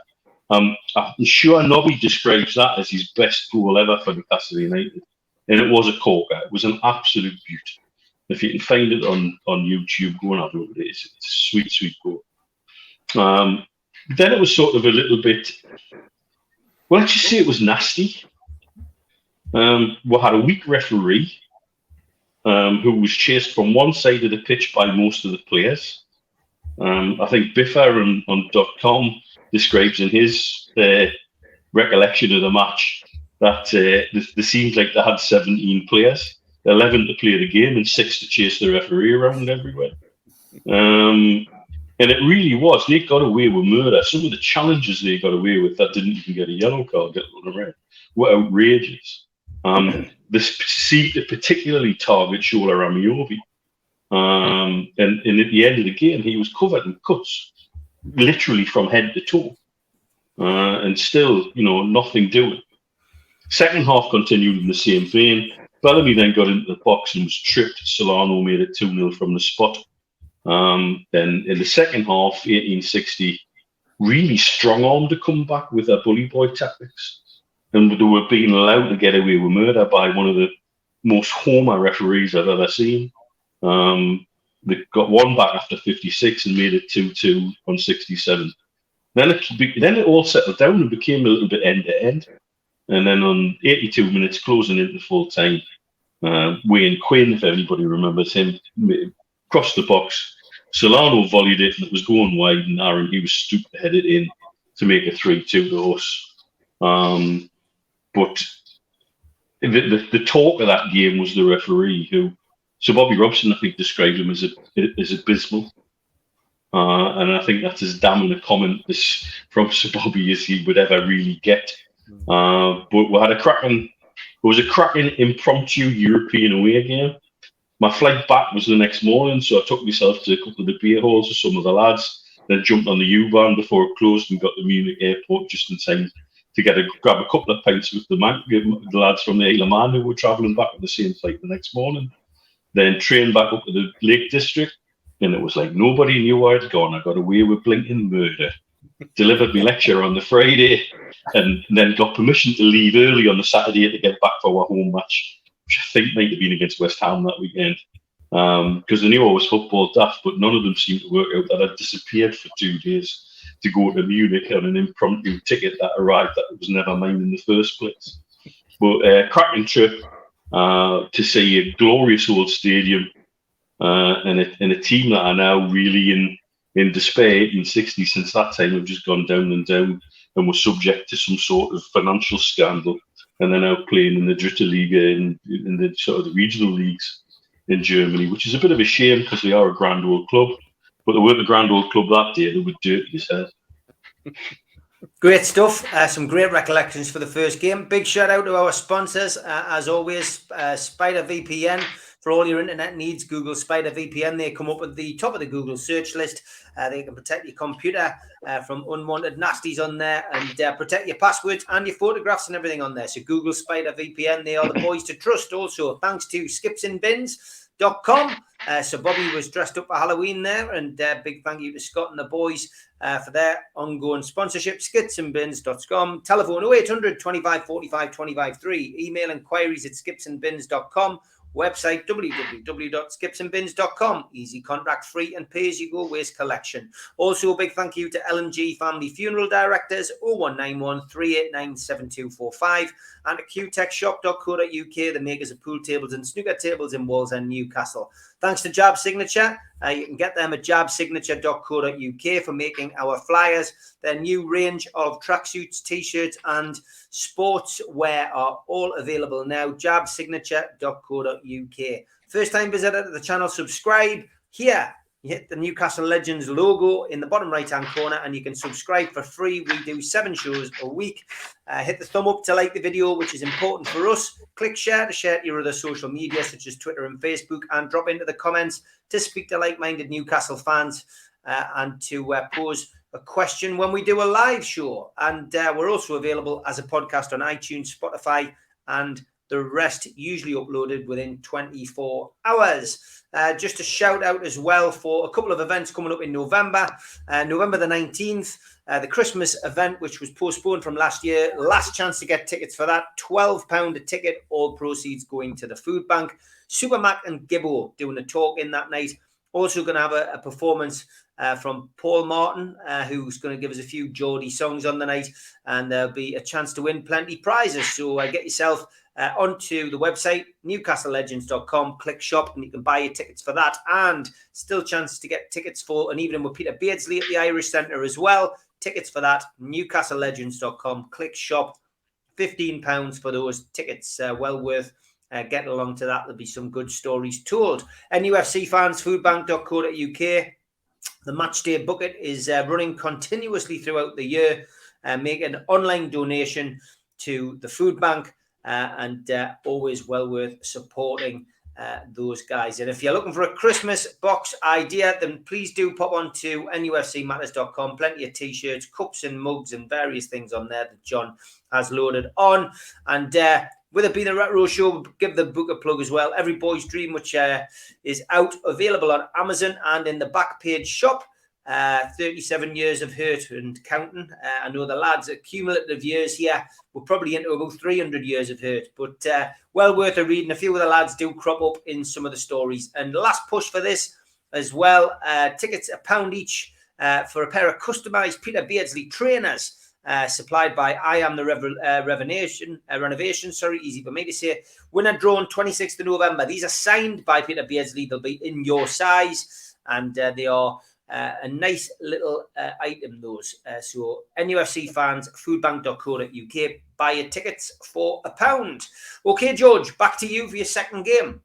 I'm sure Nobby describes that as his best goal ever for Newcastle United. And it was a corker. It was an absolute beauty. If you can find it on YouTube, go and have a look at it. It's a sweet, sweet goal. Then it was sort of a little bit, well, let's just say it was nasty. We had a weak referee who was chased from one side of the pitch by most of the players. I think Biffa on .com describes in his recollection of the match that there seemed like they had 17 players, 11 to play the game and 6 to chase the referee around everywhere. And it really was. They got away with murder. Some of the challenges they got away with that didn't even get a yellow card, get around, were outrageous. This seemed to particularly target Shola Ramiobi. And at the end of the game, he was covered in cuts, literally from head to toe. And still, nothing doing. Second half continued in the same vein. Bellamy then got into the box and was tripped. Solano made it 2-0 from the spot. Then in the second half, 1860 really strong-armed to come back with their bully boy tactics. And they were being allowed to get away with murder by one of the most homer referees I've ever seen. They got one back after 56 and made it 2-2 on 67. Then it all settled down and became a little bit end-to-end. And then on 82 minutes, closing into full time, Wayne Quinn, if anybody remembers him, crossed the box. Solano volleyed it and it was going wide, and Aaron Hughes stooped to head it in to make it 3-2 to us. But the talk of that game was the referee, so Bobby Robson, I think, described him as abysmal. And I think that's as damning a comment from Sir Bobby as he would ever really get. But we had it was a cracking impromptu European away game. My flight back was the next morning, so I took myself to a couple of the beer halls with some of the lads, then jumped on the U-Bahn before it closed and got to Munich airport just in time to grab a couple of pints with the lads from the Isle of Man who were travelling back on the same flight the next morning. Then train back up to the Lake District, and it was like nobody knew where I'd gone. I got away with blinking murder. Delivered my lecture on the Friday, and then got permission to leave early on the Saturday to get back for our home match, which I think might have been against West Ham that weekend. Because they knew I was football daft, but none of them seemed to work out that I'd disappeared for 2 days to go to Munich on an impromptu ticket that arrived that was never mine in the first place. But cracking trip to see a glorious old stadium and a team that are now really in despair in 60 since that time have just gone down and down and were subject to some sort of financial scandal, and they're now playing in the Dritte Liga in the sort of the regional leagues in Germany, which is a bit of a shame because they are a grand old club, but they weren't a grand old club that day. They were dirty as hell. Great stuff. Some great recollections for the first game. Big shout out to our sponsors, as always, Spider VPN. For all your internet needs, Google Spider VPN. They come up at the top of the Google search list. They can protect your computer from unwanted nasties on there, and protect your passwords and your photographs and everything on there. So Google Spider VPN, they are the boys to trust. Also, thanks to skipsandbins.com. So Bobby was dressed up for Halloween there, and big thank you to Scott and the boys for their ongoing sponsorship. skipsandbins.com. Telephone 0800 25 45 25 3. Email inquiries at skipsandbins.com. Website www.skipsandbins.com. Easy, contract free, and pay-as-you-go waste collection. Also, a big thank you to L&G Family Funeral Directors, 0191 389 7245, and at qtechshop.co.uk, the makers of pool tables and snooker tables in Wallsend, Newcastle. Thanks to Jab Signature. You can get them at jabsignature.co.uk for making our flyers. Their new range of tracksuits, t-shirts, and sportswear are all available now. jabsignature.co.uk. First time visitor to the channel, subscribe here. You hit the Newcastle Legends logo in the bottom right hand corner and you can subscribe for free. We do 7 shows a week. Hit the thumb up to like the video, which is important for us. Click share to share to your other social media such as Twitter and Facebook, and drop into the comments to speak to like-minded Newcastle fans and to pose a question when we do a live show. And we're also available as a podcast on iTunes, Spotify, and the rest usually uploaded within 24 hours. Just a shout out as well for a couple of events coming up in November. November the 19th, the Christmas event, which was postponed from last year. Last chance to get tickets for that. £12 a ticket, all proceeds going to the food bank. Super Mac and Gibbo doing a talk in that night. Also going to have a performance from Paul Martin, who's going to give us a few Geordie songs on the night. And there'll be a chance to win plenty prizes. So get yourself onto the website, newcastlelegends.com, click shop, and you can buy your tickets for that. And still chance to get tickets for an evening with Peter Beardsley at the Irish Centre as well. Tickets for that, newcastlelegends.com, click shop, £15 for those tickets. Well worth getting along to that. There'll be some good stories told. NUFC fans, foodbank.co.uk. The Matchday Bucket is running continuously throughout the year. Make an online donation to the food bank. And always well worth supporting those guys. And if you're looking for a Christmas box idea, then please do pop on to nufcmatters.com. Plenty of t-shirts, cups and mugs and various things on there that John has loaded on. And with it being a retro show, we'll give the book a plug as well. Every Boy's Dream, which is out, available on Amazon and in the back page shop. 37 years of hurt and counting. I know the lads at cumulative years here, we're probably into about 300 years of hurt, but well worth a read. And a few of the lads do crop up in some of the stories. And the last push for this as well, tickets £1 each for a pair of customised Peter Beardsley trainers supplied by I Am the Renovation, easy for me to say. Winner drawn 26th of November. These are signed by Peter Beardsley. They'll be in your size, and they are a nice little item, those. So NUFC fans, foodbank.co.uk, buy your tickets for £1. Okay, George, back to you for your second game.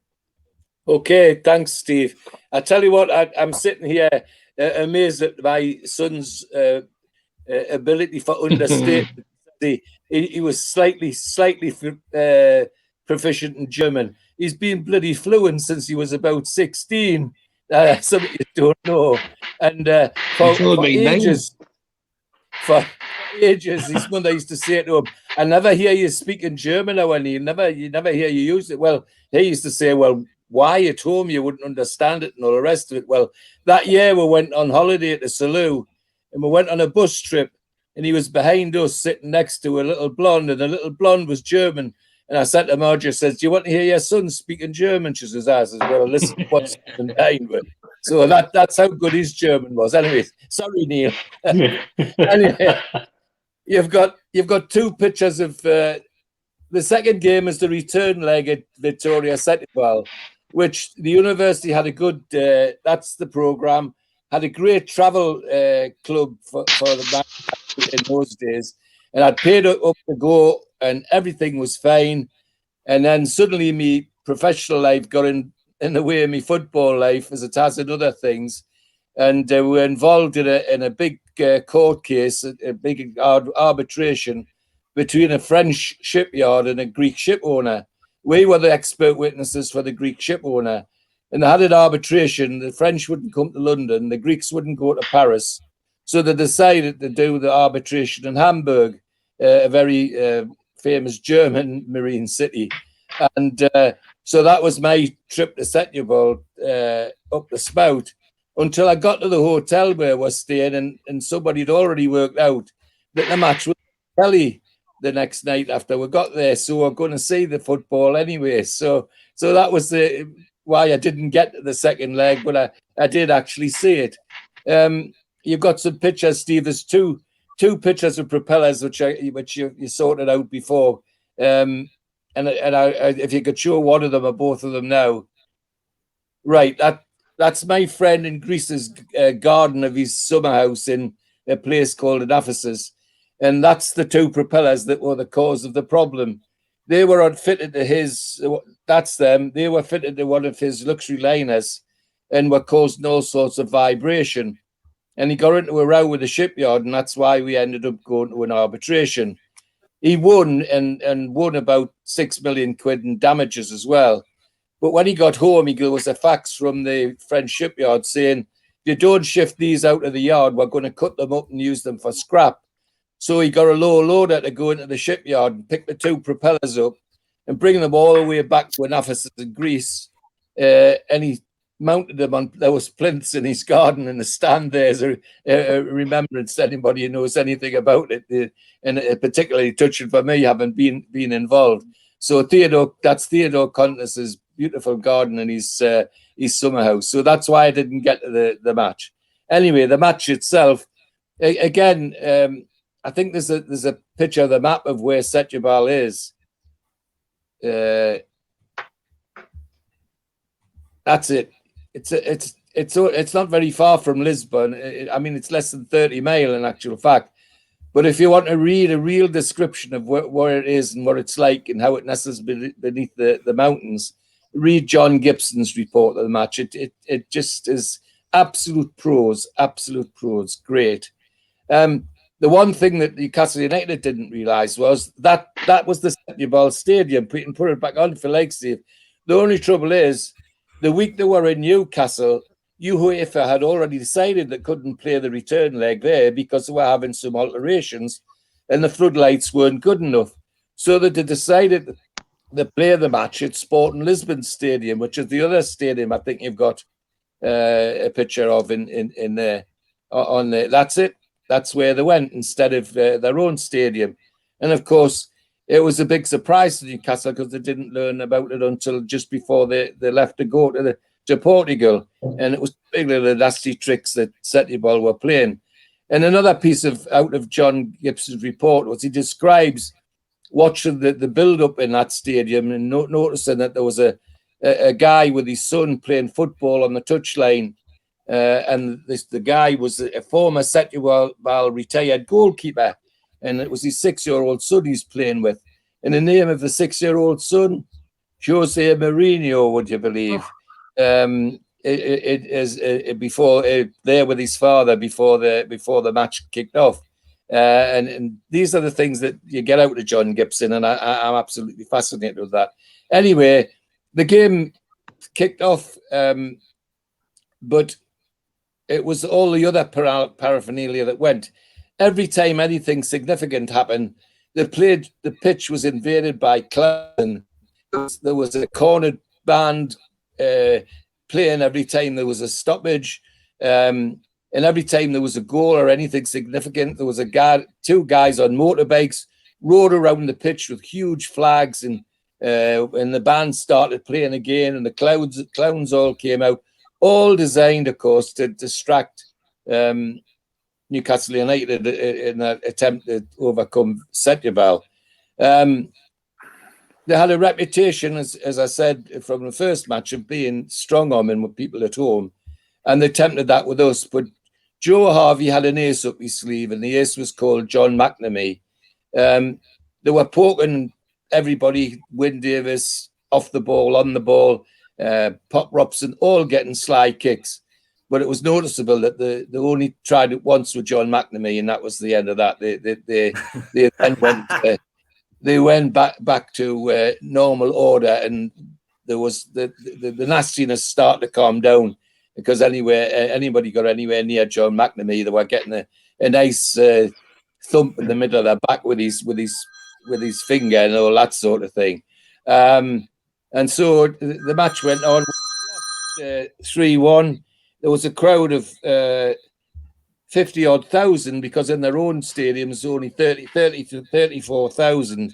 Okay, thanks, Steve. I tell you what, I'm sitting here amazed at my son's ability for understatement. He was slightly proficient in German. He's been bloody fluent since he was about 16. Something you don't know. And for for ages. His mother used to say to him, "I never hear you speaking German, and you never hear you use it." Well, he used to say, "Well, why at home you wouldn't understand it and all the rest of it." Well, that year we went on holiday to Salou, and we went on a bus trip, and he was behind us sitting next to a little blonde, and the little blonde was German. And I said to Marjorie, says, "Do you want to hear your son speaking German?" She says, "I says, well, listen to what's behind with." So that's how good his German was. Anyway, sorry, Neil. Anyway, you've got two pictures of the second game is the return leg at Victoria Setúbal, which the university had a good. That's the program. Had a great travel club for the match in those days, and I'd paid up to go, and everything was fine. And then suddenly, me professional life got in the way of me football life, as it has in other things. And we were involved in a big court case, a big arbitration between a French shipyard and a Greek ship owner. We were the expert witnesses for the Greek ship owner. And they had an arbitration. The French wouldn't come to London. The Greeks wouldn't go to Paris. So they decided to do the arbitration in Hamburg, a very famous German marine city. And so that was my trip to Setúbal up the spout, until I got to the hotel where I was staying, and somebody had already worked out that the match was telly the next night after we got there. So we're going to see the football anyway. So that was why I didn't get to the second leg, but I did actually see it. You've got some pictures, Steve. There's two pictures of propellers which you sorted out before. And if you could show one of them or both of them now. Right, that's my friend in Greece's garden of his summer house in a place called Ephesus. And that's the two propellers that were the cause of the problem. They were unfitted to his, that's them, they were fitted to one of his luxury liners and were causing all sorts of vibration. And he got into a row with the shipyard, and that's why we ended up going to an arbitration. He won and won about 6 million quid in damages as well. But when he got home, there was a fax from the French shipyard saying, "If you don't shift these out of the yard, we're going to cut them up and use them for scrap." So he got a low loader to go into the shipyard and pick the two propellers up and bring them all the way back to Ephesus in Greece. And he mounted them on, there was plinths in his garden in the stand there as a remembrance to anybody who knows anything about it. And particularly touching for me, having been involved. So that's Theodore Contis's beautiful garden and his summer house. So that's why I didn't get to the match. Anyway, the match itself, again, I think there's a picture of the map of where Setúbal is. That's it. It's not very far from Lisbon. I mean, it's less than 30 miles in actual fact. But if you want to read a real description of where it is and what it's like and how it nestles beneath the mountains, read John Gibson's report of the match. It just is absolute prose, great. The one thing that Newcastle United didn't realise was that was the Setúbal Stadium. We can put it back on for legs, Steve. The only trouble is, the week they were in Newcastle, UEFA had already decided they couldn't play the return leg there because they were having some alterations and the floodlights weren't good enough. So that they decided to play the match at Sporting Lisbon Stadium, which is the other stadium I think you've got a picture of in there. On there. That's it. That's where they went instead of their own stadium. And of course, it was a big surprise to Newcastle because they didn't learn about it until just before they left to go to Portugal. And it was particularly the nasty tricks that Setúbal were playing. And another piece out of John Gibson's report was he describes watching the build-up in that stadium and noticing that there was a guy with his son playing football on the touchline. And the guy was a former Setúbal retired goalkeeper. And it was his 6-year-old son he's playing with. And the name of the 6-year-old son, Jose Mourinho, would you believe? It is before there with his father before the match kicked off. And these are the things that you get out of John Gibson, and I'm absolutely fascinated with that. Anyway, the game kicked off, but it was all the other paraphernalia that went. every time anything significant happened, the pitch was invaded by clowns. There was a cornered band playing every time there was a stoppage. And every time there was a goal or anything significant, there was two guys on motorbikes rode around the pitch with huge flags, and the band started playing again, and the clowns all came out, all designed, of course, to distract Newcastle United in an attempt to overcome Setúbal. They had a reputation, as I said, from the first match of being strong-arming with people at home, and they attempted that with us. But Joe Harvey had an ace up his sleeve, and the ace was called John McNamee. They were poking everybody, Wyn Davis, off the ball, on the ball, Pop Robson, all getting sly kicks. But it was noticeable that they only tried it once with John McNamee, and that was the end of that. They then went back to normal order, and there was the nastiness started to calm down, because anybody got anywhere near John McNamee, they were getting a nice thump in the middle of their back with his finger and all that sort of thing. And so the match went on 3-1. There was a crowd of 50-odd thousand, because in their own stadiums only 30 to 34,000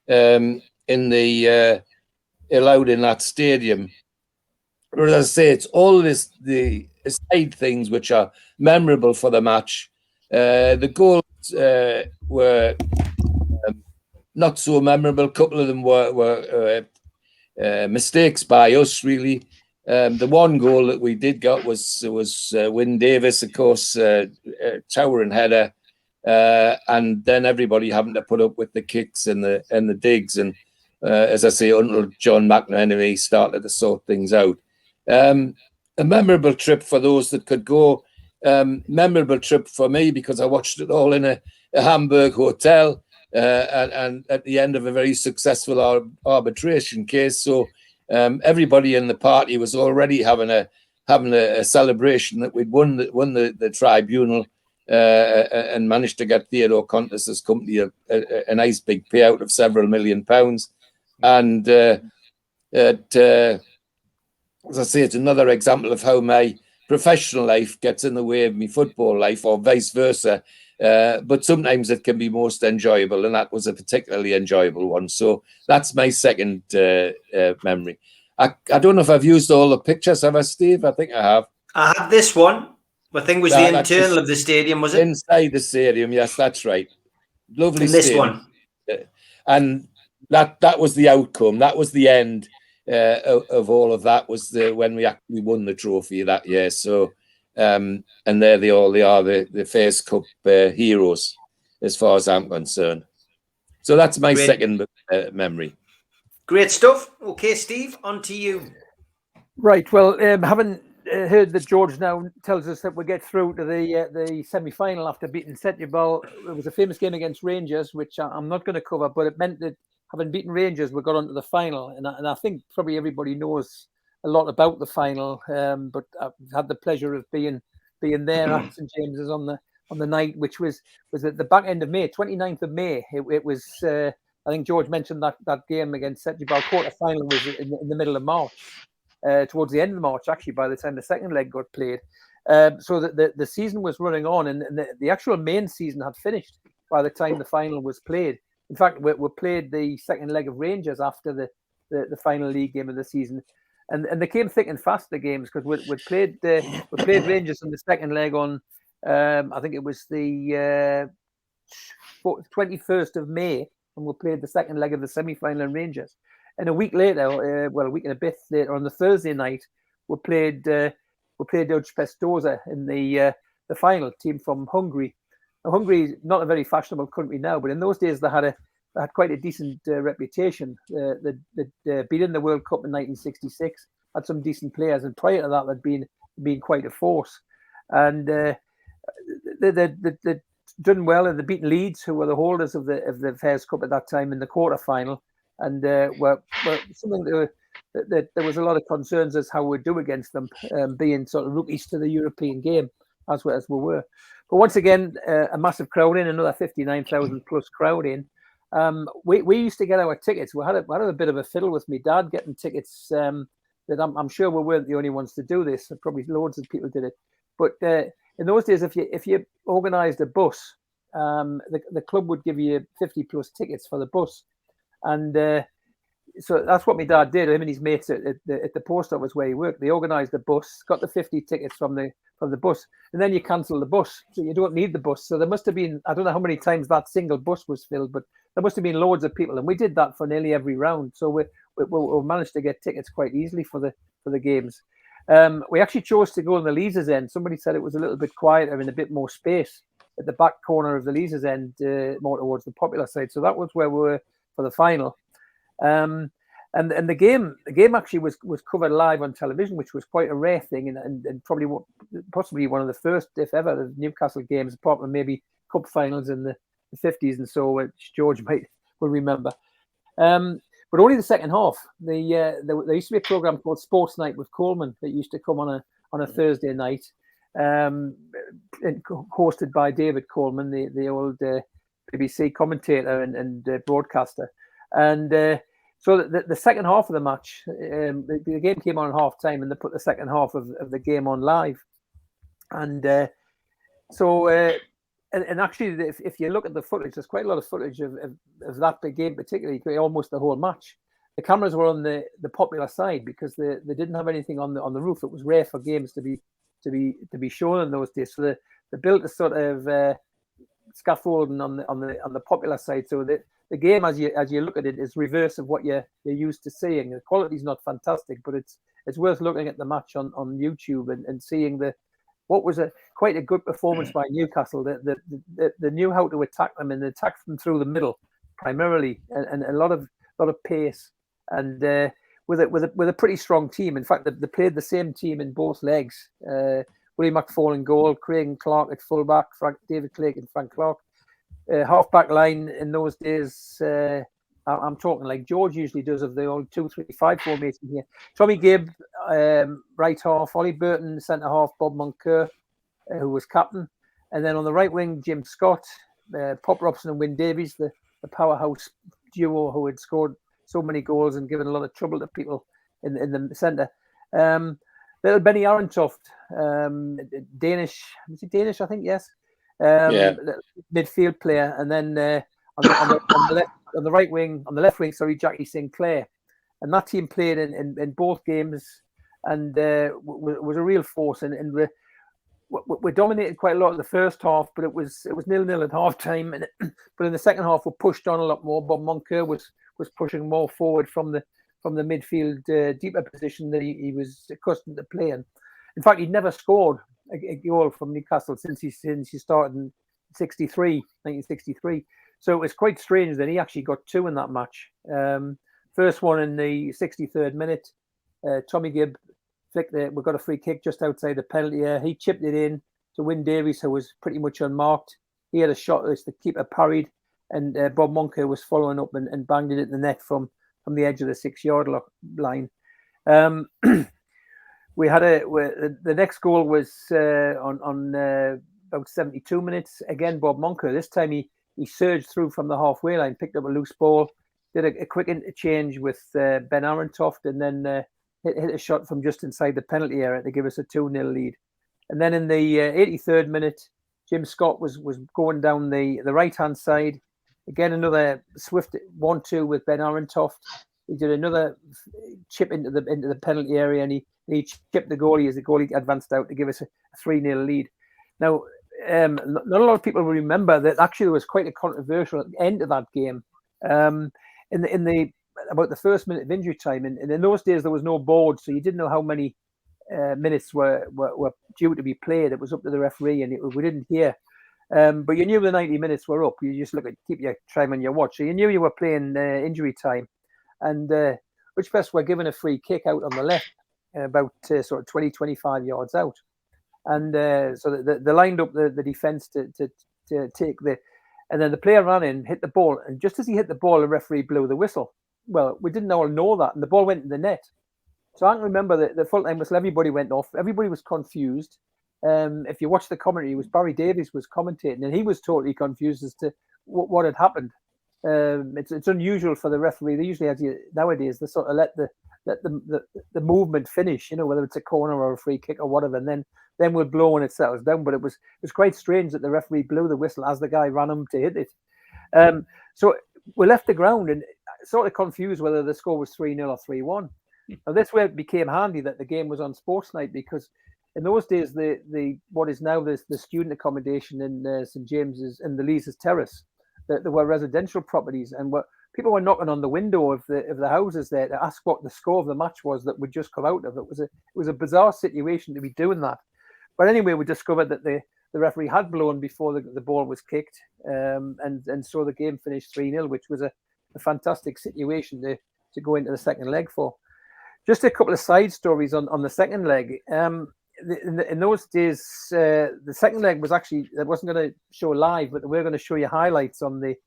in the allowed in that stadium. But as I say, it's all the side things which are memorable for the match. The goals were not so memorable. A couple of them were mistakes by us, really. The one goal that we did get was Wyn Davis, of course, towering header, and then everybody having to put up with the kicks and the digs, and as I say, until John McNamee started to sort things out. A memorable trip for those that could go. Memorable trip for me, because I watched it all in a Hamburg hotel, and at the end of a very successful arbitration case. So everybody in the party was already having a celebration that we'd won the tribunal, and managed to get Theodore Contis' company a nice big payout of several £1 million. And as I say, it's another example of how my professional life gets in the way of my football life, or vice versa. But sometimes it can be most enjoyable, and that was a particularly enjoyable one. So that's my second memory. I don't know if I've used all the pictures, have I, Steve? I think I have. I have this one. I think it was the internal of the stadium, was it? Inside the stadium, yes, that's right. Lovely and this stadium. one. And that was the outcome. That was the end of all of that, was when we actually won the trophy that year. So, and there they are, the Fairs Cup heroes, as far as I'm concerned. So that's my second memory. Great stuff. Okay, Steve, on to you. Right. Well, having heard that George now tells us that we get through to the semi-final after beating Setúbal. It was a famous game against Rangers, which I'm not going to cover, but it meant that having beaten Rangers, we got onto the final, and I think probably everybody knows a lot about the final. But I've had the pleasure of being there at St James's on the night, which was at the back end of May, 29th of May. It was. I think George mentioned that game against Setúbal quarter final was in the middle of March, towards the end of March, actually, by the time the second leg got played. So the season was running on, and the actual main season had finished by the time the final was played. In fact, we played the second leg of Rangers after the final league game of the season, and they came thick and fast, the games, because we played Rangers in the second leg on I think it was the 21st of May, and we played the second leg of the semi-final in Rangers. And a week later, a week and a bit later, on the Thursday night, we played Ujpestoza in the final, team from Hungary. Now, Hungary is not a very fashionable country now, but in those days they had quite a decent reputation. They'd been in the World Cup in 1966, had some decent players, and prior to that they'd been quite a force. And they'd done well, and they'd beaten Leeds, who were the holders of the Fairs Cup at that time, in the quarter-final. And were something that there was a lot of concerns as how we'd do against them, being sort of rookies to the European game, as we were. But once again, a massive crowd in, another 59,000 plus crowd in. We used to get our tickets. We had a bit of a fiddle with me dad getting tickets. That I'm sure we weren't the only ones to do this. Probably loads of people did it. But in those days, if you organised a bus, the club would give you 50 plus tickets for the bus, and so that's what my dad did. Him and his mates at the post office where he worked, they organised the bus, got the 50 tickets from the bus, and then you cancel the bus, so you don't need the bus. So there must have been, I don't know how many times that single bus was filled, but there must have been loads of people, and we did that for nearly every round. So we managed to get tickets quite easily for the games. We actually chose to go on the Leazes end. Somebody said it was a little bit quieter and a bit more space at the back corner of the Leazes end, more towards the popular side. So that was where we were for the final. And the game actually was covered live on television, which was quite a rare thing, and probably possibly one of the first, if ever, of Newcastle games, apart from maybe cup finals in the 50s and so, which George will remember. But only the second half. There used to be a program called Sports Night with Coleman that used to come on a Thursday night, hosted by David Coleman, the old BBC commentator and broadcaster. And so the second half of the match, the game came on half time, and they put the second half of the game on live. And and actually, if you look at the footage, there's quite a lot of footage of that big game, particularly almost the whole match. The cameras were on the popular side because they didn't have anything on the roof. It was rare for games to be shown in those days. So they built a sort of scaffolding on the popular side. So the game, as you look at it, is reverse of what you're used to seeing. The quality's not fantastic, but it's worth looking at the match on YouTube and seeing what was quite a good performance by Newcastle. They knew how to attack them, and they attacked them through the middle primarily, and a lot of pace, and with a pretty strong team. In fact, they played the same team in both legs. Willie McFall in goal, Craig and Clark at fullback, David Clegg and Frank Clark. Half-back line in those days, I'm talking like George usually does of the old 2-3-5 formation here. Tommy Gibb, right half, Ollie Burton, centre half, Bob Moncur, who was captain. And then on the right wing, Jim Scott, Pop Robson and Wyn Davies, the powerhouse duo who had scored so many goals and given a lot of trouble to people in the centre. Little Benny Arentoft, Danish, was he Danish, I think, yes. Midfield player. And then on the right wing, on the left wing, sorry, Jackie Sinclair. And that team played in both games and was a real force. And we dominated quite a lot in the first half, but it was 0-0 at half time. But in the second half, we pushed on a lot more. Bob Moncur was pushing more forward from the midfield deeper position that he was accustomed to playing. In fact, he'd never scored a goal from Newcastle since he started in 1963. So it was quite strange that he actually got two in that match. First one in the 63rd minute. Tommy Gibb flicked it. We got a free kick just outside the penalty area. He chipped it in to Wyn Davies, who was pretty much unmarked. He had a shot which the keeper parried, and Bob Moncur was following up and banged it in the net from the edge of the 6-yard line. We had the next goal was on about 72 minutes. Again, Bob Moncur. This time he surged through from the halfway line, picked up a loose ball, did a quick interchange with Ben Arentoft, and then hit a shot from just inside the penalty area to give us a 2-0 lead. And then in the 83rd minute, Jim Scott was going down the right-hand side. Again, another swift 1-2 with Ben Arentoft. He did another chip into the penalty area, and he chipped the goalie as the goalie advanced out to give us a 3-0 lead. Now, not a lot of people will remember that actually there was quite a controversial end to that game. In about the first minute of injury time, and in those days there was no board, so you didn't know how many minutes were due to be played. It was up to the referee, and we didn't hear. But you knew the 90 minutes were up. You just keep your time on your watch. So you knew you were playing injury time. And Richbest were given a free kick out on the left, about sort of 20, 25 yards out. And so they lined up the defence to take and then the player ran in, hit the ball. And just as he hit the ball, the referee blew the whistle. Well, we didn't all know that. And the ball went in the net. So I can remember that the full time whistle, everybody went off. Everybody was confused. if you watch the commentary, it was Barry Davies was commentating, and he was totally confused as to what had happened. It's unusual for the referee. They usually, nowadays, they sort of let the movement finish, whether it's a corner or a free kick or whatever, and then we'll blow when it settles down. But it was quite strange that the referee blew the whistle as the guy ran him to hit it. So we left the ground and sort of confused whether the score was 3-0 or 3-1. Now this way it became handy that the game was on Sports Night, because in those days the what is now the student accommodation in St James's in the Leazes Terrace, there were residential properties, and people were knocking on the window of the houses there to ask what the score of the match was that would just come out of it. It was a bizarre situation to be doing that. But anyway, we discovered that the referee had blown before the ball was kicked, and so the game finished 3-0, which was a fantastic situation to go into the second leg for. Just a couple of side stories on the second leg. In those days, the second leg was actually, it wasn't going to show live, but we were going to show you highlights on the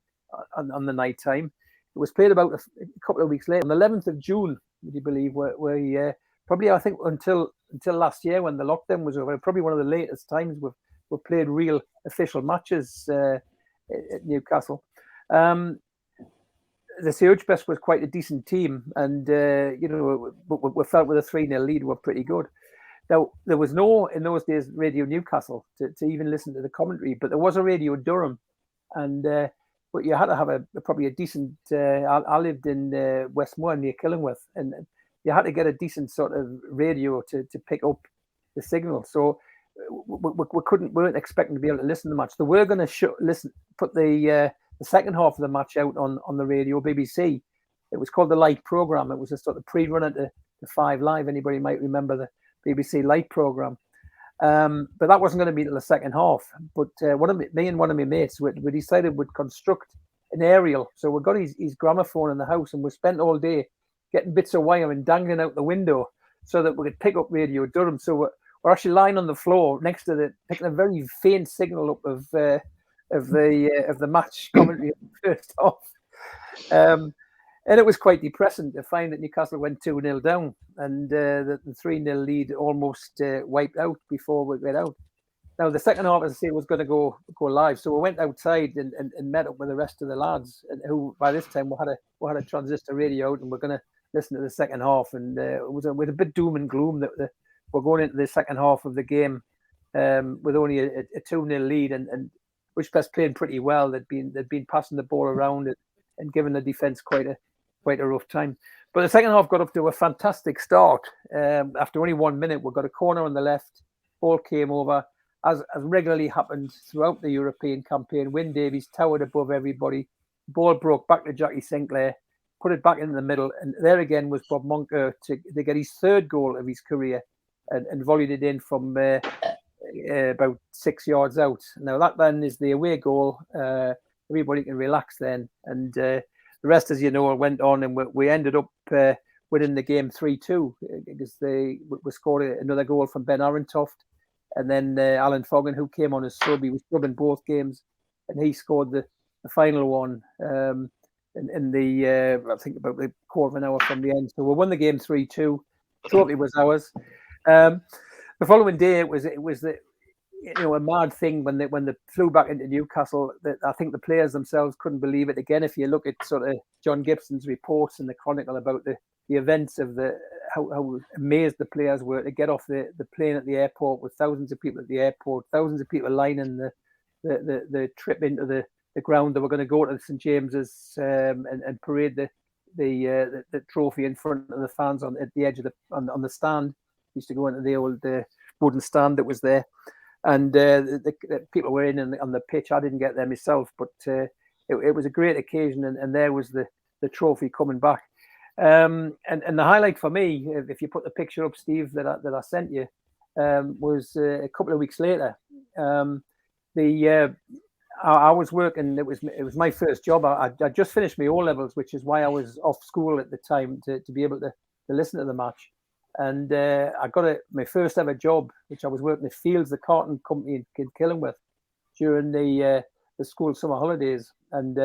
night time. It was played about a couple of weeks later, on the 11th of June, would you believe, where probably, I think, until last year when the lockdown was over, probably one of the latest times we've played real official matches at Newcastle. The Searchbest was quite a decent team, and we felt with a 3-0 lead we were pretty good. Now, there was no, in those days, Radio Newcastle to even listen to the commentary, but there was a Radio Durham, and but you had to have probably a decent. I lived in Westmoor near Killingworth, and you had to get a decent sort of radio to pick up the signal. So we weren't expecting to be able to listen to much. They were going to put the second half of the match out on the radio, BBC. It was called the Light Programme. It was a sort of pre-runner to 5 Live. Anybody might remember the BBC Light Programme. But that wasn't going to be until the second half. But me and one of my mates, we decided we'd construct an aerial. So we got his gramophone in the house, and we spent all day getting bits of wire and dangling out the window so that we could pick up Radio Durham. So we're actually lying on the floor next to picking a very faint signal up of the match commentary in the first half. And it was quite depressing to find that Newcastle went 2-0 down, and the 3-0 lead almost wiped out before we got out. Now, the second half, as I say, was going to go live. So we went outside and met up with the rest of the lads, who by this time we had a transistor radio out, and we're going to listen to the second half. And it was with a bit doom and gloom that we're going into the second half of the game with only a 2-0 lead, and which best playing pretty well. They'd been passing the ball around and giving the defence quite a rough time. But the second half got up to a fantastic start. After only 1 minute, we got a corner on the left, ball came over, as regularly happened throughout the European campaign. Wyn Davies towered above everybody, ball broke back to Jackie Sinclair, put it back in the middle, and there again was Bob Moncur to get his third goal of his career, and volleyed it in from about 6 yards out. Now that then is the away goal. Everybody can relax then, and the rest, as you know, went on, and we ended up winning the game 3-2 because we scored another goal from Ben Arentoft, and then Alan Foggin, who came on as sub. He was sub in both games, and he scored the final one in the I think about the quarter of an hour from the end. So we won the game 3-2. Trophy was ours. The following day, it was a mad thing when they flew back into Newcastle. That I think the players themselves couldn't believe it. Again, if you look at sort of John Gibson's reports in the Chronicle about the events of how amazed the players were to get off the plane at the airport with thousands of people at the airport, thousands of people lining the trip into the ground. They were going to go to St James's and parade the trophy in front of the fans at the edge of on the stand. Used to go into the old wooden stand that was there. And the people were in on the pitch. I didn't get there myself, but it was a great occasion, and there was the trophy coming back. And the highlight for me, if you put the picture up, Steve, that I sent you, was a couple of weeks later. I was working. It was my first job. I just finished my O levels, which is why I was off school at the time to be able to listen to the match. And I got my first ever job, which I was working at Fields, the carton company in Killingworth, during the school summer holidays. And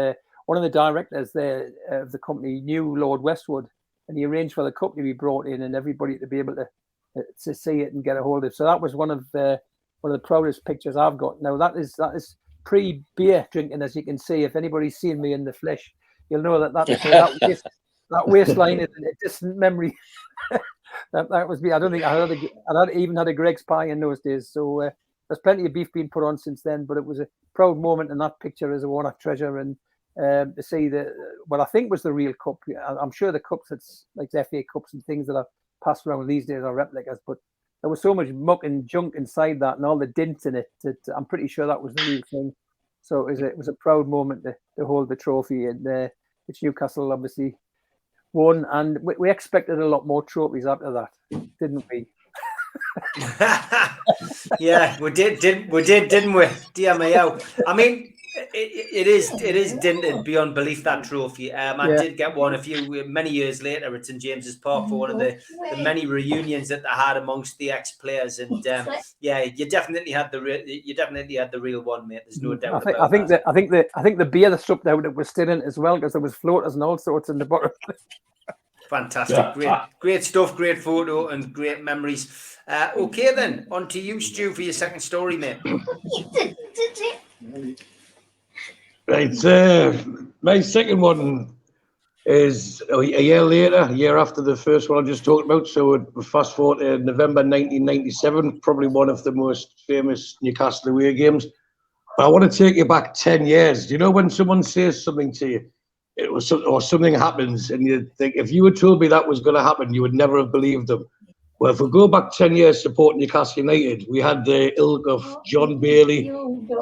one of the directors there of the company knew Lord Westwood, and he arranged for the company to be brought in and everybody to be able to see it and get a hold of it. So that was one of the one of the proudest pictures I've got. Now that is pre-beer drinking, as you can see. If anybody's seen me in the flesh, you'll know that waistline is a distant memory. that was me. I don't think I even had a Greg's pie in those days. So there's plenty of beef being put on since then. But it was a proud moment in that picture as a Warnock treasure, and to see what I think was the real cup. I'm sure the cups that's like the FA Cups and things that are passed around these days are replicas, but there was so much muck and junk inside that and all the dint in it that I'm pretty sure that was the real thing. So it was a proud moment to hold the trophy, and which Newcastle obviously won, and we expected a lot more trophies after that, didn't we? Yeah, we did, didn't we? Dear me, I mean, it is dinted beyond belief, that trophy. I did get one many years later at St James's Park for one of the many reunions that they had amongst the ex-players, and you definitely had the real one, mate. There's no doubt. I think the beer that struck out it was still in it as well, because there was floaters and all sorts in the bottom. Fantastic, great stuff, great photo and great memories. Okay then, on to you, Stu, for your second story, mate. Right, my second one is a year after the first one I just talked about. So we fast forward to November 1997, probably one of the most famous Newcastle away games. But I want to take you back 10 years. Do you know when someone says something to you, or something happens, and you think, if you had told me that was going to happen, you would never have believed them? Well, if we go back 10 years supporting Newcastle United, we had the ilk of John Bailey,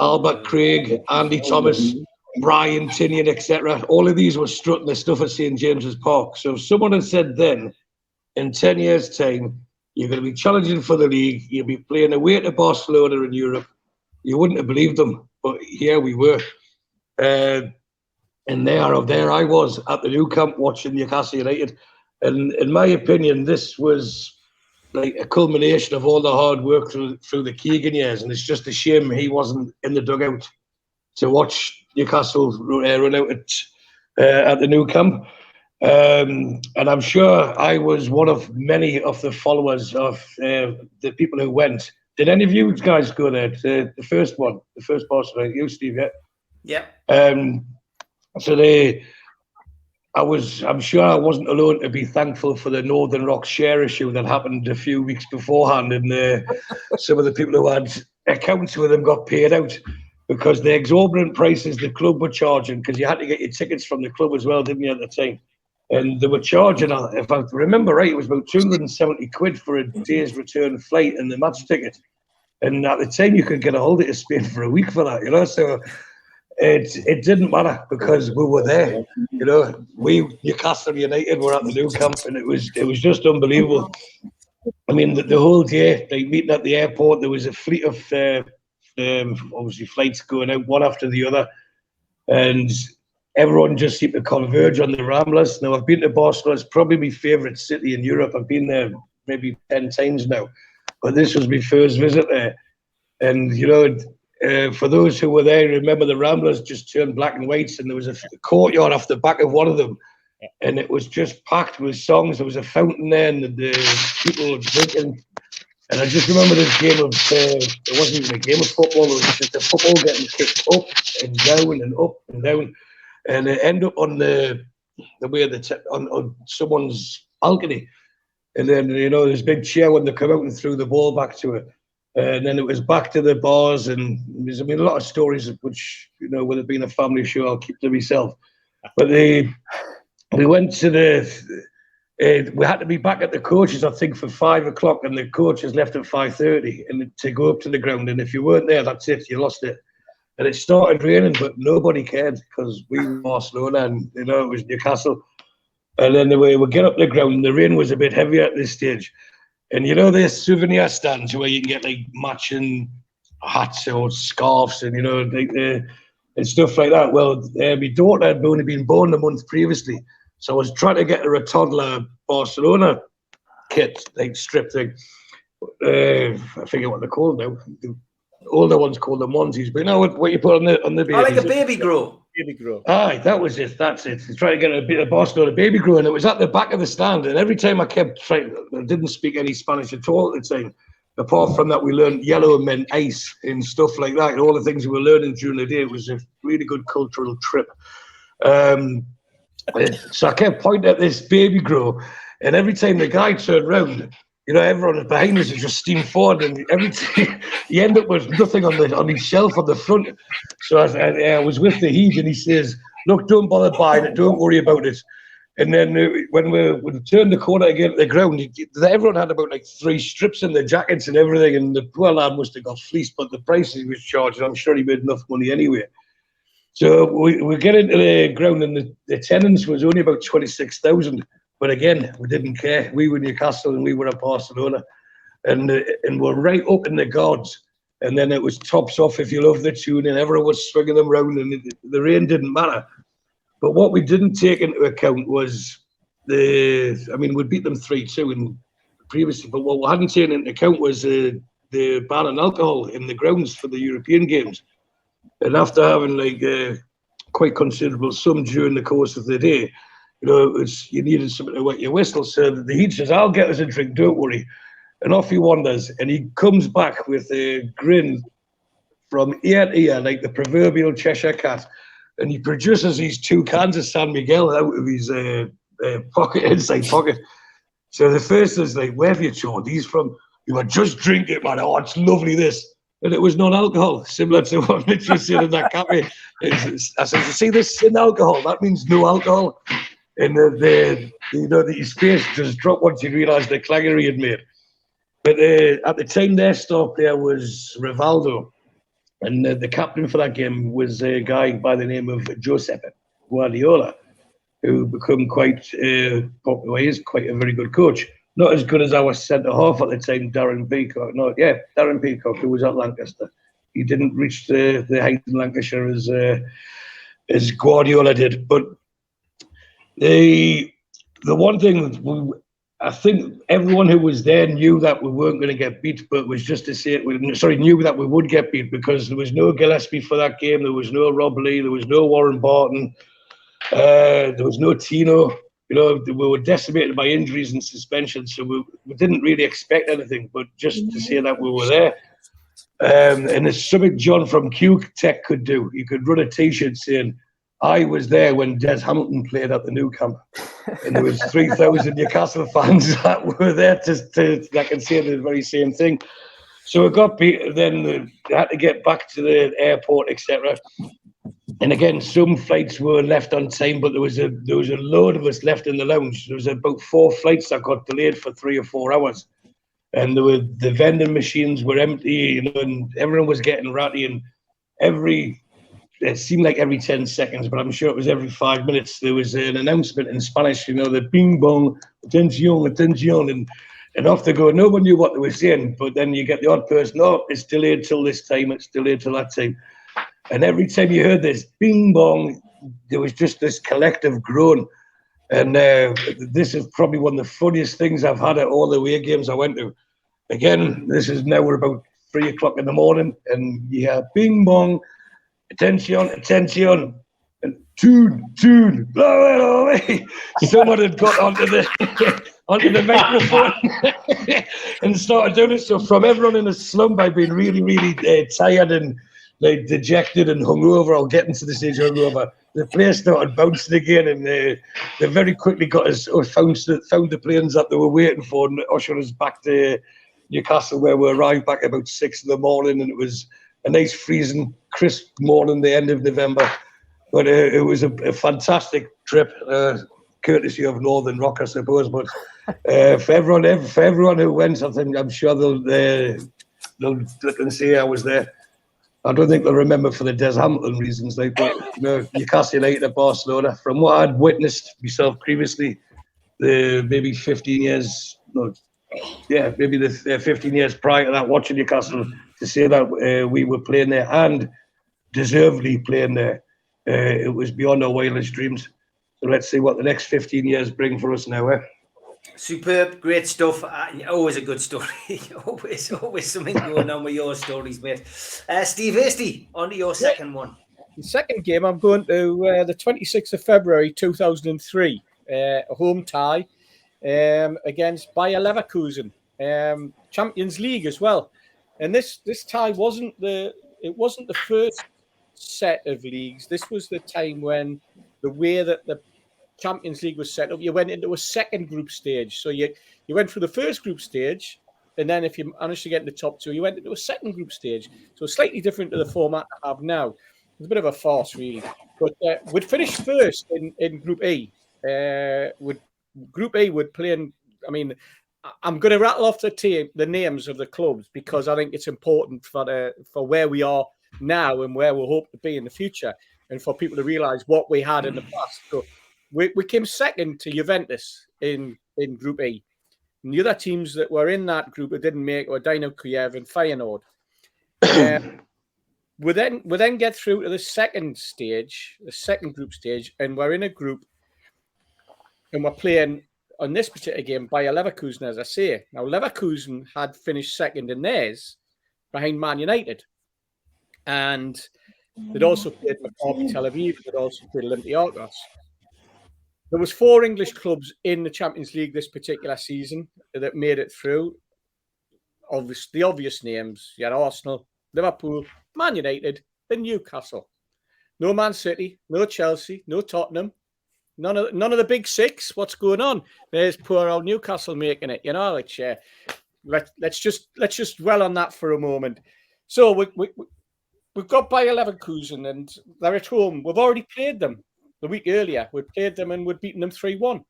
Albert Craig, Andy Thomas, Brian Tinian, etc. All of these were strutting the stuff at St James's Park. So if someone had said then, in 10 years' time, you're going to be challenging for the league, you'll be playing away to Barcelona in Europe, you wouldn't have believed them. But here we were. And there I was at the Nou Camp watching Newcastle United. And in my opinion, this was like a culmination of all the hard work through the Keegan years. And it's just a shame he wasn't in the dugout to watch Newcastle run out at the Nou Camp. And I'm sure I was one of many of the followers of the people who went. Did any of you guys go there? The first Barcelona, you, Steve, yeah? Yeah. I'm sure I wasn't alone to be thankful for the Northern Rock share issue that happened a few weeks beforehand, and some of the people who had accounts with them got paid out because the exorbitant prices the club were charging, because you had to get your tickets from the club as well, didn't you, at the time? And they were charging, if I remember right, it was about 270 quid for a day's return flight and the match ticket. And at the time, you could get a holiday to Spain for a week for that, you know? So it didn't matter because we were there, you know. We, Newcastle United, were at the Nou Camp, and it was just unbelievable. I mean, the whole day, like meeting at the airport, there was a fleet of obviously flights going out one after the other, and everyone just seemed to converge on the Ramblas. Now, I've been to Barcelona. It's probably my favourite city in Europe. I've been there maybe 10 times now, but this was my first visit there. And, you know, for those who were there, remember the Ramblas just turned black and white, and there was a courtyard off the back of one of them, and it was just packed with songs. There was a fountain there, and the people were drinking. And I just remember this game of, it wasn't even a game of football, it was just a football getting kicked up and down and up and down. And it ended up on the way on someone's balcony. And then, you know, this big chair when they come out and threw the ball back to it. And then it was back to the bars, and there's, I mean, a lot of stories which, you know, with it being a family show, I'll keep to myself. But we went to we had to be back at the coaches, I think, for 5 o'clock, and the coaches left at 5:30, and to go up to the ground. And if you weren't there, that's it, you lost it. And it started raining, but nobody cared because we were Barcelona, and, you know, it was Newcastle. And then we get up the ground, and the rain was a bit heavier at this stage. And you know, there's souvenir stands where you can get like matching hats or scarves, and, you know, like and stuff like that. Well, my daughter had only been born a month previously, so I was trying to get her a toddler Barcelona kit, like strip thing. I forget what they're called now. The older ones called them onesies, but you know what you put on the baby. Oh, like a baby grow. Baby grow. Aye, that was it. That's it. Trying to get a bit of Barcelona baby grow, and it was at the back of the stand. And every time I kept trying, I didn't speak any Spanish at all at the time. apart from that, we learned yellow meant ice and stuff like that, and all the things we were learning during the day. It was a really good cultural trip. So I kept pointing at this baby grow, and every time the guy turned round, everyone behind us was just steamed forward, and every time he ended up with nothing on his shelf on the front. So I was with the heat, and he says, "Look, don't bother buying it. Don't worry about it." And then when we turned the corner again at the ground, everyone had about like 3 strips in their jackets and everything, and the poor lad must have got fleeced, but the price he was charging, I'm sure he made enough money anyway. So we get into the ground, and the attendance was only about 26,000. But again, we didn't care. We were Newcastle and we were at Barcelona, and we're right up in the gods. And then it was tops off if you love the tune, and everyone was swinging them round, and the rain didn't matter. But what we didn't take into account was we beat them 3-2 previously, but what we hadn't taken into account was the ban on alcohol in the grounds for the European games. And after having quite considerable sum during the course of the day, you needed something to wet your whistle. So the heat says, "I'll get us a drink, don't worry." And off he wanders, and he comes back with a grin from ear to ear, like the proverbial Cheshire cat. And he produces these 2 cans of San Miguel out of his inside pocket. So the first is like, "Where have you chored these from?" "You were just drink it, man. Oh, it's lovely, this." And it was non-alcohol, similar to what Mitch was saying in that cafe. I said, "You see this in alcohol? That means no alcohol." And his face just dropped once he realised the clanger he had made. But at the time, their star player was Rivaldo. And the captain for that game was a guy by the name of Josep Guardiola, who became quite popular. He is quite a very good coach. Not as good as our centre-half at the time, Darren Peacock. Darren Peacock, who was at Lancaster. He didn't reach the height in Lancashire as Guardiola did. But the one thing I think everyone who was there knew that we weren't going to get beat, but was just to say knew that we would get beat, because there was no Gillespie for that game, there was no Rob Lee, there was no Warren Barton, there was no Tino. We were decimated by injuries and suspensions, so we didn't really expect anything, but just to say that we were there. And it's something John from Q Tech could do. He could run a T-shirt saying, "I was there when Des Hamilton played at the Nou Camp," and there was 3,000 Newcastle fans that were there that can say the very same thing. So we got beat. Then they had to get back to the airport, etc. And again, some flights were left on time, but there was a load of us left in the lounge. There was about 4 flights that got delayed for 3 or 4 hours, and the vending machines were empty, and everyone was getting ratty, and it seemed like every 10 seconds, but I'm sure it was every 5 minutes, there was an announcement in Spanish, the bing bong, atención, atención, and off they go. No one knew what they were saying, but then you get the odd person, "Oh, it's delayed till this time, it's delayed till that time." And every time you heard this bing bong, there was just this collective groan. And this is probably one of the funniest things I've had at all the away games I went to. Again, we're about 3 o'clock in the morning, and you hear bing bong, "Attention, attention," and tune, blah, blah, blah. Someone had got onto the microphone and started doing it. So from everyone in a slum by being really, really tired and dejected and hungover, or getting to the stage hungover, the place started bouncing again, and they very quickly got us found the planes that they were waiting for, and ushered us back to Newcastle, where we arrived back about 6 in the morning, and it was a nice freezing, crisp morning, the end of November. But it was a fantastic trip, courtesy of Northern Rock, I suppose. But for everyone who went, I'm sure they'll look and say I was there. I don't think they'll remember for the Des Hamilton reasons. Newcastle United at Barcelona, from what I'd witnessed myself previously, maybe 15 years, maybe the 15 years prior to that, watching Newcastle, to say that we were playing there, and deservedly playing there, it was beyond our wildest dreams. So let's see what the next 15 years bring for us now. Superb, great stuff. Always a good story. always something going on with your stories, mate. Steve Hasty, on to your second one. The second game, I'm going to the 26th of February 2003, a home tie against Bayer Leverkusen. Champions League as well. And this tie wasn't the first set of leagues. This was the time when the way that the Champions League was set up, you went into a second group stage. So you went through the first group stage, and then if you managed to get in the top two, you went into a second group stage. So slightly different to the format I have now. It's a bit of a farce, really. But we'd finish first in Group E. Group E would play in, I mean, I'm going to rattle off the names of the clubs because I think it's important for where we are now and where we'll hope to be in the future, and for people to realise what we had in the past. So we came second to Juventus in Group E. And the other teams that were in that group that didn't make were Dynamo Kiev and Feyenoord. We then get through to the second stage, the second group stage, and we're in a group and we're playing on this particular game by Leverkusen, as I say. Now, Leverkusen had finished second in theirs behind Man United. And they'd also played Maccabi Tel Aviv, they'd also played Olympiacos. There was 4 English clubs in the Champions League this particular season that made it through. The obvious names. You had Arsenal, Liverpool, Man United, and Newcastle. No Man City, no Chelsea, no Tottenham. None of the big 6. What's going on? There's poor old Newcastle making it. You know, which let's just dwell on that for a moment. So we've got Bayer Leverkusen, and they're at home. We've already played them the week earlier. We played them and we'd beaten them 3-1.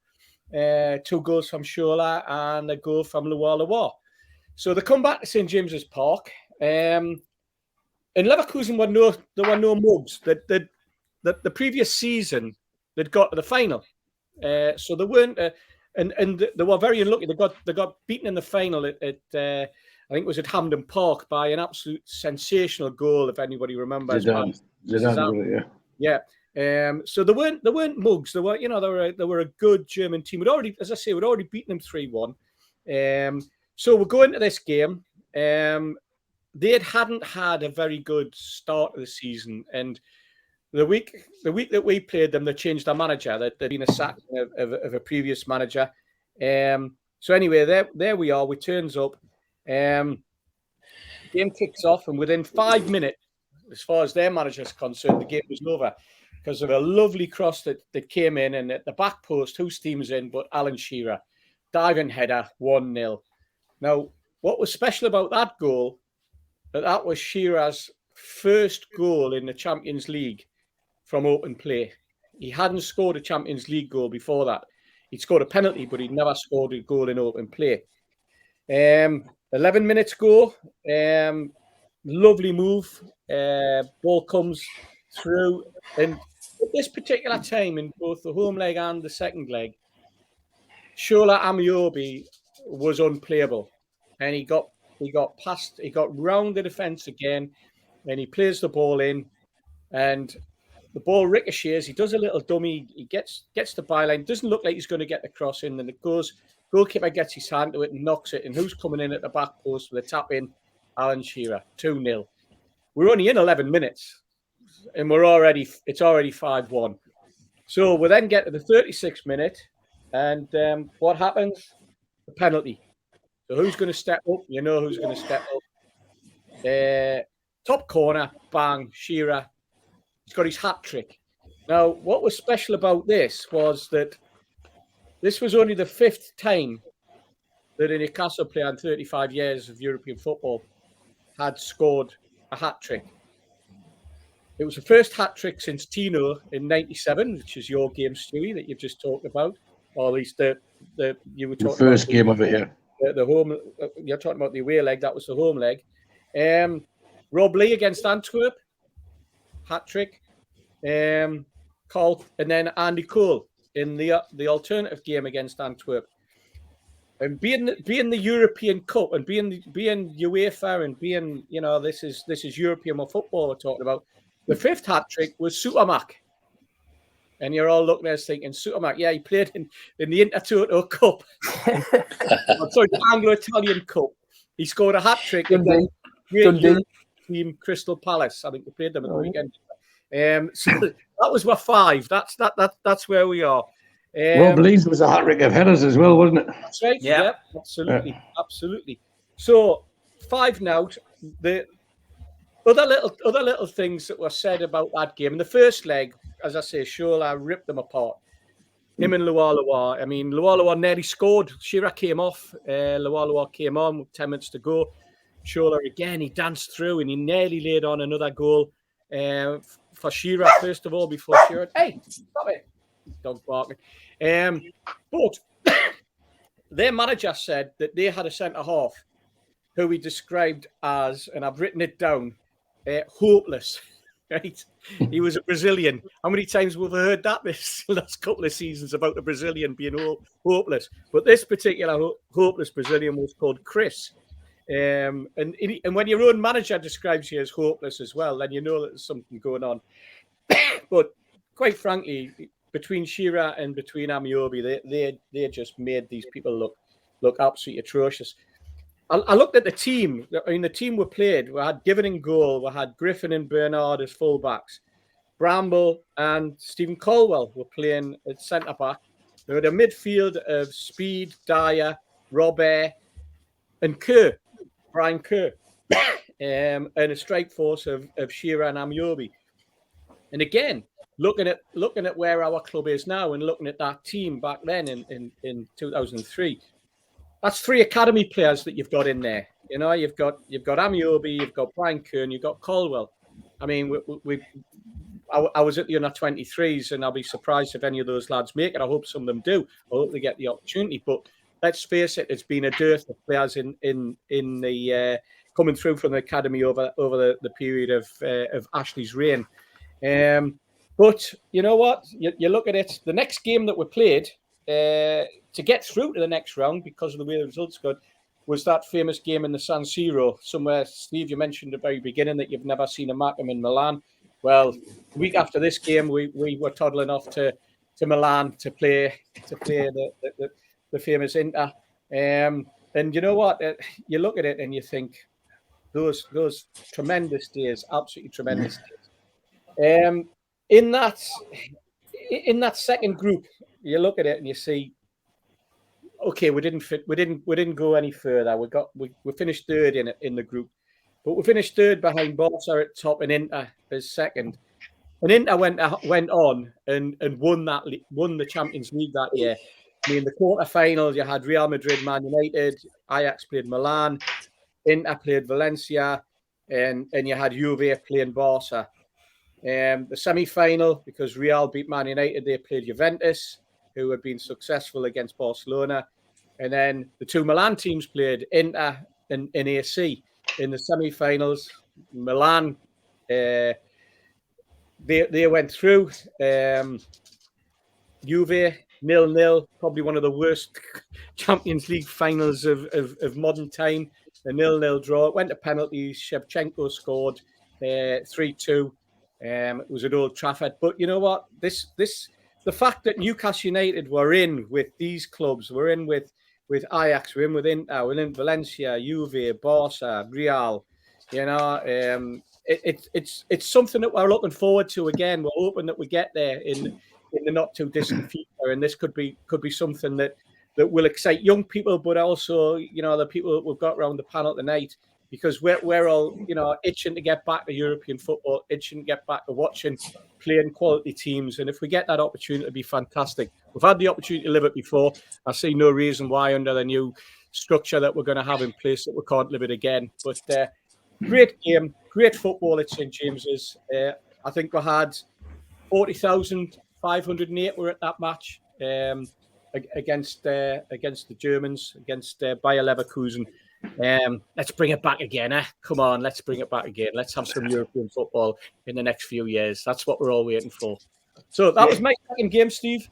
2 goals from Shola and a goal from Loire. So they come back to St James's Park. And Leverkusen were no mugs. The previous season they'd got to the final, so they weren't, and they were very unlucky. They got beaten in the final at I think it was at Hampden Park by an absolute sensational goal, if anybody remembers. Zidane, yeah. So they weren't mugs. They were a good German team. We'd already beaten them 3-1. So we go into this game. They hadn't had a very good start of the season, and the week that we played them, they changed their manager. There'd been a sack of a previous manager. So anyway, there we are. We turns up. Game kicks off, and within 5 minutes, as far as their manager is concerned, the game was over because of a lovely cross that came in, and at the back post, whose team's in but Alan Shearer, diving header, 1-0. Now, what was special about that goal? That was Shearer's first goal in the Champions League from open play. He hadn't scored a Champions League goal before that. He'd scored a penalty, but he'd never scored a goal in open play. 11 minutes go. Lovely move. Ball comes through. And at this particular time, in both the home leg and the second leg, Shola Amiobi was unplayable. And he got round the defence again, and he plays the ball in, and the ball ricochets. He does a little dummy. He gets the byline. Doesn't look like he's going to get the cross in. Then it goes. Goalkeeper gets his hand to it and knocks it. And who's coming in at the back post with a tap in? Alan Shearer. 2-0. We're only in 11 minutes, and it's already 5-1. So we then get to the 36th minute, and what happens? The penalty. So who's going to step up? You know who's going to step up. Top corner, bang, Shearer. He's got his hat trick. Now, what was special about this was that this was only the 5th time that a Newcastle player in 35 years of European football had scored a hat trick. It was the first hat trick since Tino in '97, which is your game, Stewie, that you've just talked about, or at least you were talking the first about game of it, yeah. The home. You're talking about the away leg. That was the home leg. Rob Lee against Antwerp, hat trick. Carl, and then Andy Cole in the alternative game against Antwerp. And being the European Cup and being UEFA and being, you know, this is European football we're talking about. The 5th hat trick was Supermac. And you're all looking at us thinking, Supermac, yeah, he played in the Intertoto Cup. I'm sorry, the Anglo-Italian Cup. He scored a hat trick against team Crystal Palace. I think we played them at the weekend. So that was our 5. That's where we are. Rob Lees was a hat-trick of headers as well, wasn't it? That's right. Yeah. Yeah, absolutely. Absolutely. So 5 now. The other little things that were said about that game. In the first leg, as I say, Shola ripped them apart. Him and Lualua. I mean, Lualua nearly scored. Shearer came off. Lualua came on with 10 minutes to go. Shola again, he danced through and he nearly laid on another goal for Shearer, first of all, before Shearer. Hey, stop it. Dog barking. But their manager said that they had a centre-half who he described as, and I've written it down, hopeless. Right? He was a Brazilian. How many times we've heard that this last couple of seasons about the Brazilian being hopeless? But this particular hopeless Brazilian was called Chris. And when your own manager describes you as hopeless as well, then you know that there's something going on. But quite frankly, between Shearer and between Amiobi, they just made these people look absolutely atrocious. I looked at the team. I mean, the team we played, we had Given in goal, we had Griffin and Bernard as fullbacks. Bramble and Stephen Colwell were playing at centre-back. They had a midfield of Speed, Dyer, Robert, and Kerr, Brian Kerr, and a strike force of Shearer and Amiobi. And again, looking at where our club is now and looking at that team back then in 2003, that's 3 academy players that you've got in there. You know, you've got Amiobi, you've got Brian Kern, you've got Colwell. I mean, I was at the under-23s, and I'll be surprised if any of those lads make it. I hope some of them do. I hope they get the opportunity. But let's face it, it's been a dearth of players in the coming through from the academy over the period of Ashley's reign. But you know what? You look at it. The next game that we played to get through to the next round, because of the way the results got, was that famous game in the San Siro. Somewhere, Steve, you mentioned at the very beginning that you've never seen a Mackem in Milan. Well, the week after this game, we were toddling off to Milan to play the famous Inter. And you know what? You look at it and you think those tremendous days, absolutely tremendous days. In that second group, you look at it and you see, okay, we didn't go any further. We finished third in the group, but we finished third behind Barca at top and Inter as second. And Inter went on and won the Champions League that year. I mean, the quarterfinals, you had Real Madrid, Man United, Ajax played Milan, Inter played Valencia, and you had Juve playing Barca. The semi-final, because Real beat Man United, they played Juventus, who had been successful against Barcelona. And then the 2 Milan teams played, Inter and AC. In the semi-finals, Milan, they went through. Juve, 0-0, probably one of the worst Champions League finals of modern time. A 0-0 draw. It went to penalties. Shevchenko scored 3-2. It was at Old Trafford. But you know what? The fact that Newcastle United were in with these clubs, we're in with Ajax, we're in with Inter, we're in Valencia, Juve, Barca, Real. You know, it's something that we're looking forward to again. We're hoping that we get there in the not too distant future, and this could be something that will excite young people, but also, you know, the people that we've got around the panel tonight, because we're all, you know, itching to get back to European football, itching to get back to watching, playing quality teams. And if we get that opportunity, it'd be fantastic. We've had the opportunity to live it before. I see no reason why under the new structure that we're going to have in place that we can't live it again. But great game, great football at St. James's. I think we had 40,508 were at that match against the Germans, against Bayer Leverkusen. Let's bring it back again. Come on, let's bring it back again. Let's have some European football in the next few years. That's what we're all waiting for. So that was my second game, Steve.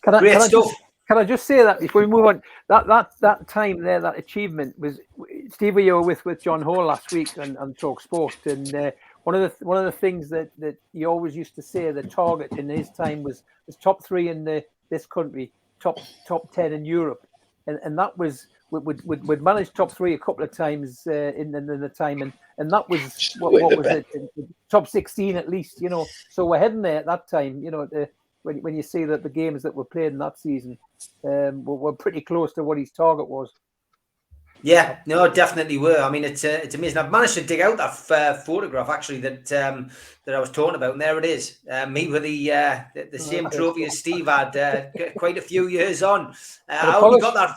Can I just say that before we move on? That time there, that achievement was, Steve, you were with John Hall last week and Talk Sport, and one of the things that he always used to say, the target in his time was top 3 in this country, top 10 in Europe, and that was. We'd managed top 3 a couple of times in the time, and that was what was it, top 16 at least, you know. So we're heading there at that time, you know, when you see that the games that were played in that season were pretty close to what his target was. Yeah, no, definitely were. I mean, it's amazing. I've managed to dig out that photograph actually that I was talking about, and there it is. Me with the same trophy as Steve had quite a few years on. I only got that.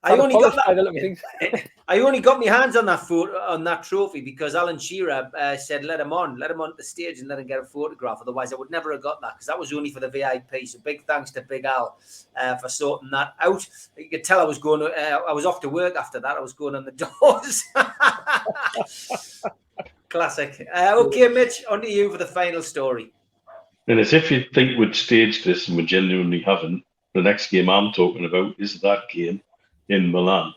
I only got that. I only got my hands on that photo, on that trophy, because Alan Shearer said let him on the stage and let him get a photograph. Otherwise, I would never have got that, because that was only for the VIP. So big thanks to Big Al for sorting that out. You could tell I was going. I was off to work after that. I was going on the doors. Classic. Okay, Mitch, on to you for the final story. And as if you think we'd staged this and we genuinely haven't, the next game I'm talking about is that game in Milan.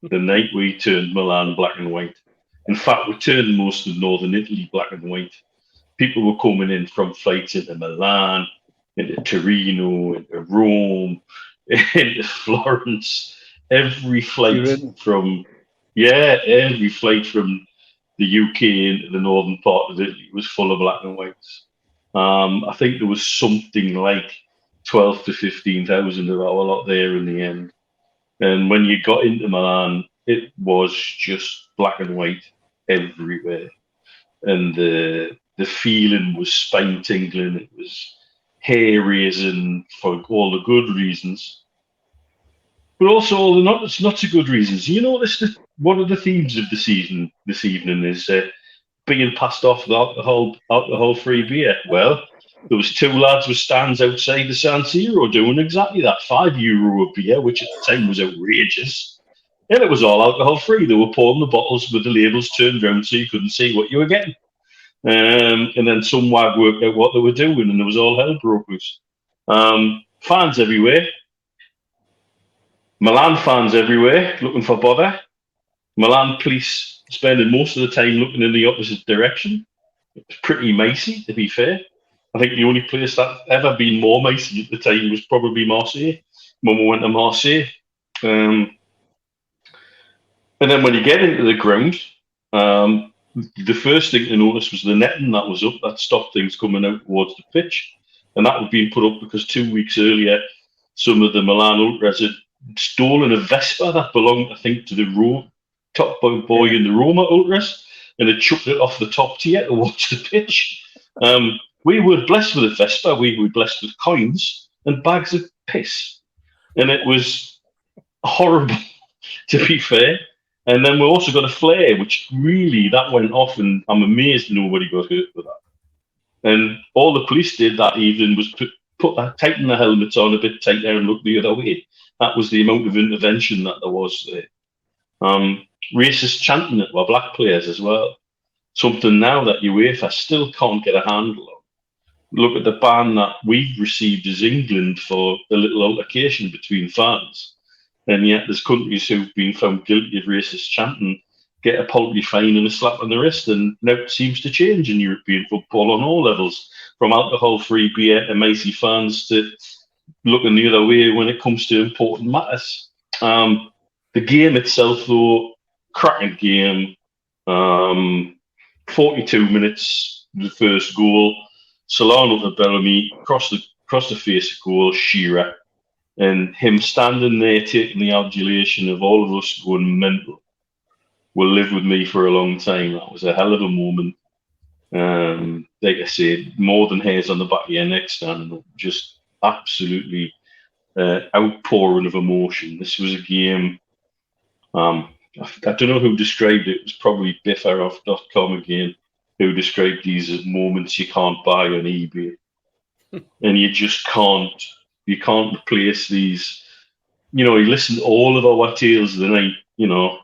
The night we turned Milan black and white. In fact, we turned most of northern Italy black and white. People were coming in from flights into Milan, into Torino, into Rome, into Florence. Every flight from the UK into the northern part of Italy was full of black and whites. I think there was something like 12 to 15,000 of our lot there in the end. And when you got into Milan, it was just black and white everywhere. And the feeling was spine tingling. It was hair raising for all the good reasons, but also all the not so good reasons. You notice that one of the themes of the season this evening is being passed off the alcohol-free beer. Well, there was two lads with stands outside the San Siro doing exactly that. €5 a beer, which at the time was outrageous. And it was all alcohol-free. They were pouring the bottles with the labels turned around so you couldn't see what you were getting. And then some wag worked out what they were doing, and there was all hell broke loose. Fans everywhere. Milan fans everywhere looking for bother. Milan police spending most of the time looking in the opposite direction. It was pretty micey, to be fair. I think the only place that ever been more micey at the time was probably Marseille, when we went to Marseille. And then when you get into the ground, the first thing to notice was the netting that was up that stopped things coming out towards the pitch. And that was being put up because 2 weeks earlier, some of the Milan Ultras had stolen a Vespa that belonged, I think, to the top boy in the Roma Ultras, and had chucked it off the top tier to watch the pitch. We were blessed with a Vespa. We were blessed with coins and bags of piss. And it was horrible, to be fair. And then we also got a flare, which really, that went off, and I'm amazed nobody got hurt with that. And all the police did that evening was tighten the helmets on a bit tighter and look the other way. That was the amount of intervention that there was there. Racist chanting at our black players as well. Something now that UEFA still can't get a handle on. Look at the ban that we've received as England for a little altercation between fans. And yet there's countries who've been found guilty of racist chanting get a paltry fine and a slap on the wrist. And now it seems to change in European football on all levels, from alcohol-free beer to Macy fans to looking the other way when it comes to important matters. The game itself, though, cracking game. 42 minutes, the first goal. Solano to Bellamy, across the face of goal, Shearer. And him standing there taking the adulation of all of us going mental will live with me for a long time. That was a hell of a moment. Like I said, more than hairs on the back of your neck standing up, just absolutely outpouring of emotion. This was a game, I don't know who described it. It was probably biffaroff.com again, who described these as moments you can't buy on eBay. And you just can't replace these. You know, you listen to all of our tales of the night, you know,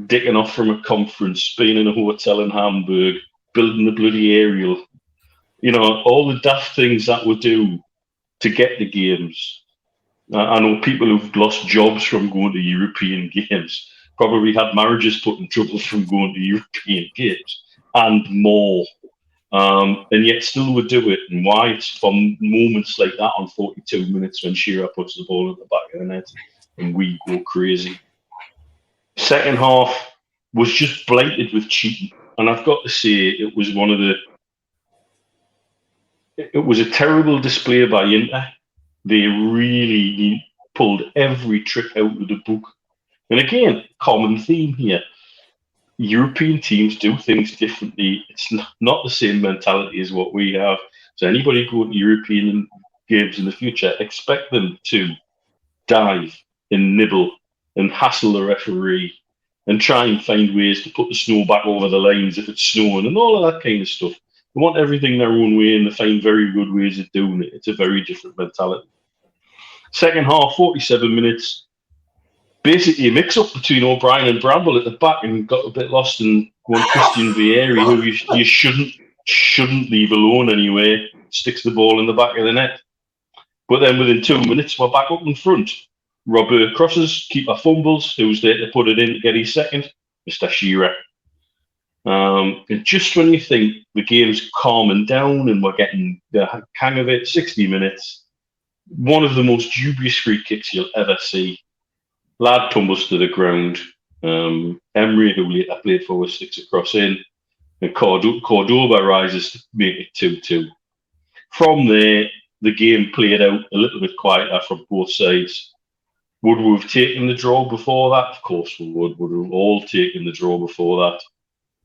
dicking off from a conference, being in a hotel in Hamburg, building the bloody aerial, you know, all the daft things that we do to get the games. I know people who've lost jobs from going to European games, probably had marriages put in trouble from going to European games, and more. And yet still would do it. And why? It's from moments like that on 42 minutes when Shearer puts the ball at the back of the net and we go crazy. Second half was just blighted with cheating. And I've got to say, it was one of the it was a terrible display by Inter. They really pulled every trick out of the book. And again, common theme here. European teams do things differently. It's not the same mentality as what we have. So anybody going to European games in the future, expect them to dive and nibble and hassle the referee and try and find ways to put the snow back over the lines if it's snowing and all of that kind of stuff. They want everything their own way and they find very good ways of doing it. It's a very different mentality. Second half, 47 minutes. Basically a mix-up between O'Brien and Bramble at the back, and got a bit lost in one Christian Vieri, who you shouldn't leave alone anyway. Sticks the ball in the back of the net. But then within 2 minutes, we're back up in front. Robert crosses, keeper fumbles. Who's there to put it in to get his second? Mr. Shearer. And just when you think the game's calming down and we're getting the hang of it, 60 minutes, one of the most dubious free kicks you'll ever see. Lad tumbles to the ground. Emery, who later played for us, sticks a cross in. And Cordoba rises to make it 2-2. From there, the game played out a little bit quieter from both sides. Would we have taken the draw before that? Of course we would. Would have all taken the draw before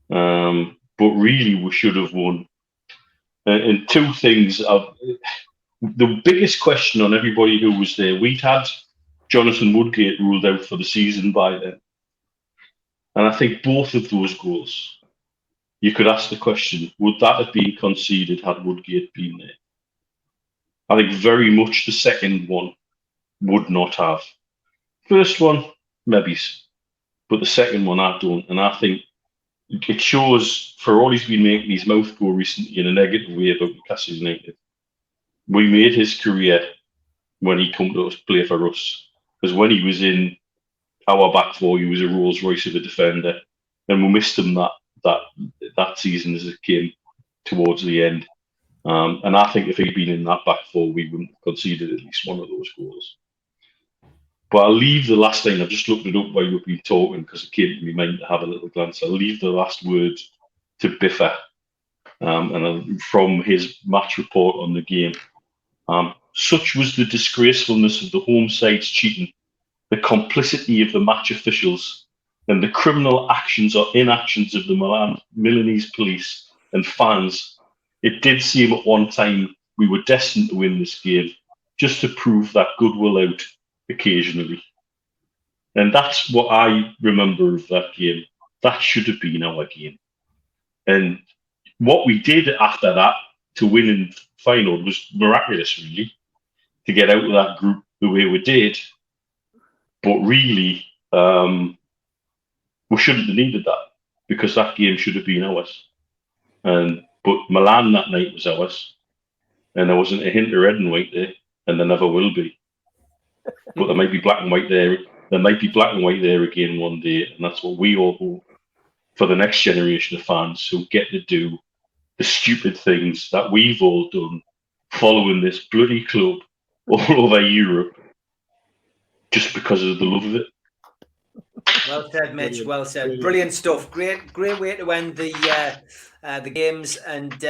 that. But really, we should have won. And two things. The biggest question on everybody who was there, we'd had Jonathan Woodgate ruled out for the season by then. And I think both of those goals, you could ask the question, would that have been conceded had Woodgate been there? I think very much the second one would not have. First one, maybe. But the second one, I don't. And I think it shows, for all he's been making his mouth go recently in a negative way about Newcastle United, we made his career when he come to us play for us. Because when he was in our back four, he was a Rolls Royce of a defender. And we missed him that season as it came towards the end. And I think if he'd been in that back four, we wouldn't have conceded at least one of those goals. But I'll leave the last thing. I've just looked it up while you've been talking because it came to my mind to have a little glance. I'll leave the last word to Biffa from his match report on the game. Such was the disgracefulness of the home side's cheating, the complicity of the match officials, and the criminal actions or inactions of the Milanese police and fans. It did seem at one time we were destined to win this game, just to prove that good will out occasionally. And that's what I remember of that game. That should have been our game. And what we did after that to win in final was miraculous, really, to get out of that group the way we did. But really, we shouldn't have needed that because that game should have been ours. But Milan that night was ours. And there wasn't a hint of red and white there, and there never will be. But there might be black and white there. There might be black and white there again one day, and that's what we all hope for the next generation of fans who get to do the stupid things that we've all done following this bloody club all over Europe just because of the love of it. Well said, Mitch. Well said. Brilliant stuff. Great way to end the games. And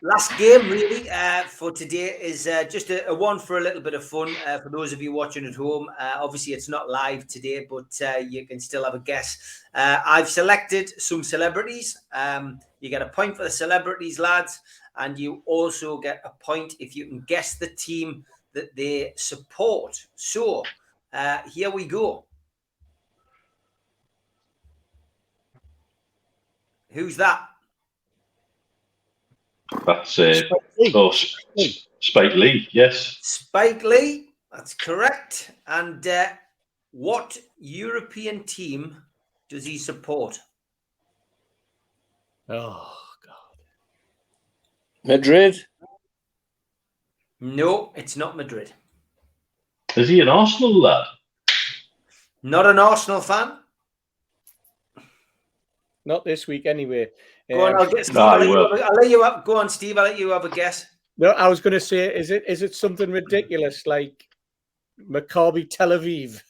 last game really for today is just a one for a little bit of fun for those of you watching at home. Obviously, it's not live today, but you can still have a guess. I've selected some celebrities. You get a point for the celebrities, lads, and you also get a point if you can guess the team that they support. So here we go. Who's that? That's Spike Lee, yes. Spike Lee, that's correct. And what European team does he support? Oh, God. Madrid? No, it's not Madrid. Is he an Arsenal lad? Not an Arsenal fan? Not this week, anyway. Go on, I'll get Steve. I'll let you have. Go on, Steve. I'll let you have a guess. No, I was going to say, is it something ridiculous like Maccabi Tel Aviv?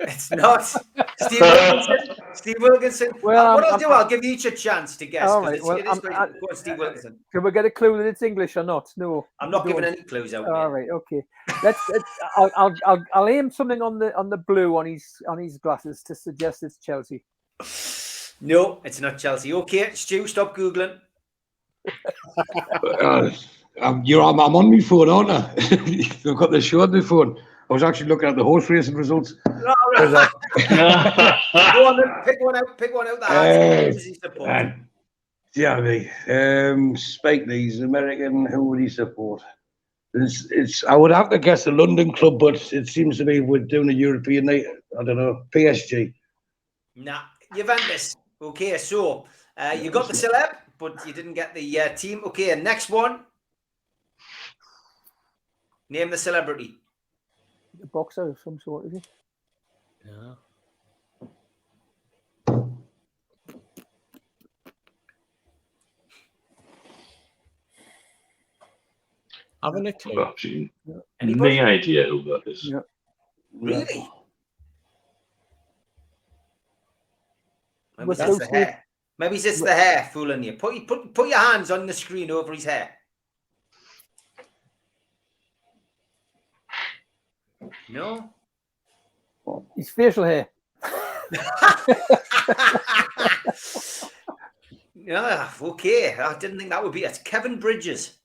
It's not. Steve, Steve Wilkinson. Well, What I'll do, I'll give you each a chance to guess. All 'cause right. it's, Well, it is great. Go on, Steve Wilkinson. Can we get a clue that it's English or not? No. I'm not giving don't. any clues out. All mate. right. Okay. I'll aim something on the blue on his glasses to suggest it's Chelsea. No, it's not Chelsea. Okay, Stu, stop googling. I'm on my phone, aren't I? I've got the show on my phone. I was actually looking at the horse racing results. All right. Go on, then. Pick one out. Pick one out. Who does he support? Spike Lee's American. Who would he support? It's. I would have to guess the London club, but it seems to me we're doing a European night. I don't know. PSG. Nah, Juventus. Okay, so you got the celeb, but you didn't get the team. Okay, next one. Name the celebrity. A boxer of some sort, is he? Yeah. Having a clue. Absolutely no idea who that is. Yeah. Really? Maybe What's it's those the hair. Maybe it's just the hair fooling you. Put your hands on the screen over his hair. No? His facial hair. Yeah, okay. I didn't think that would be it. Kevin Bridges.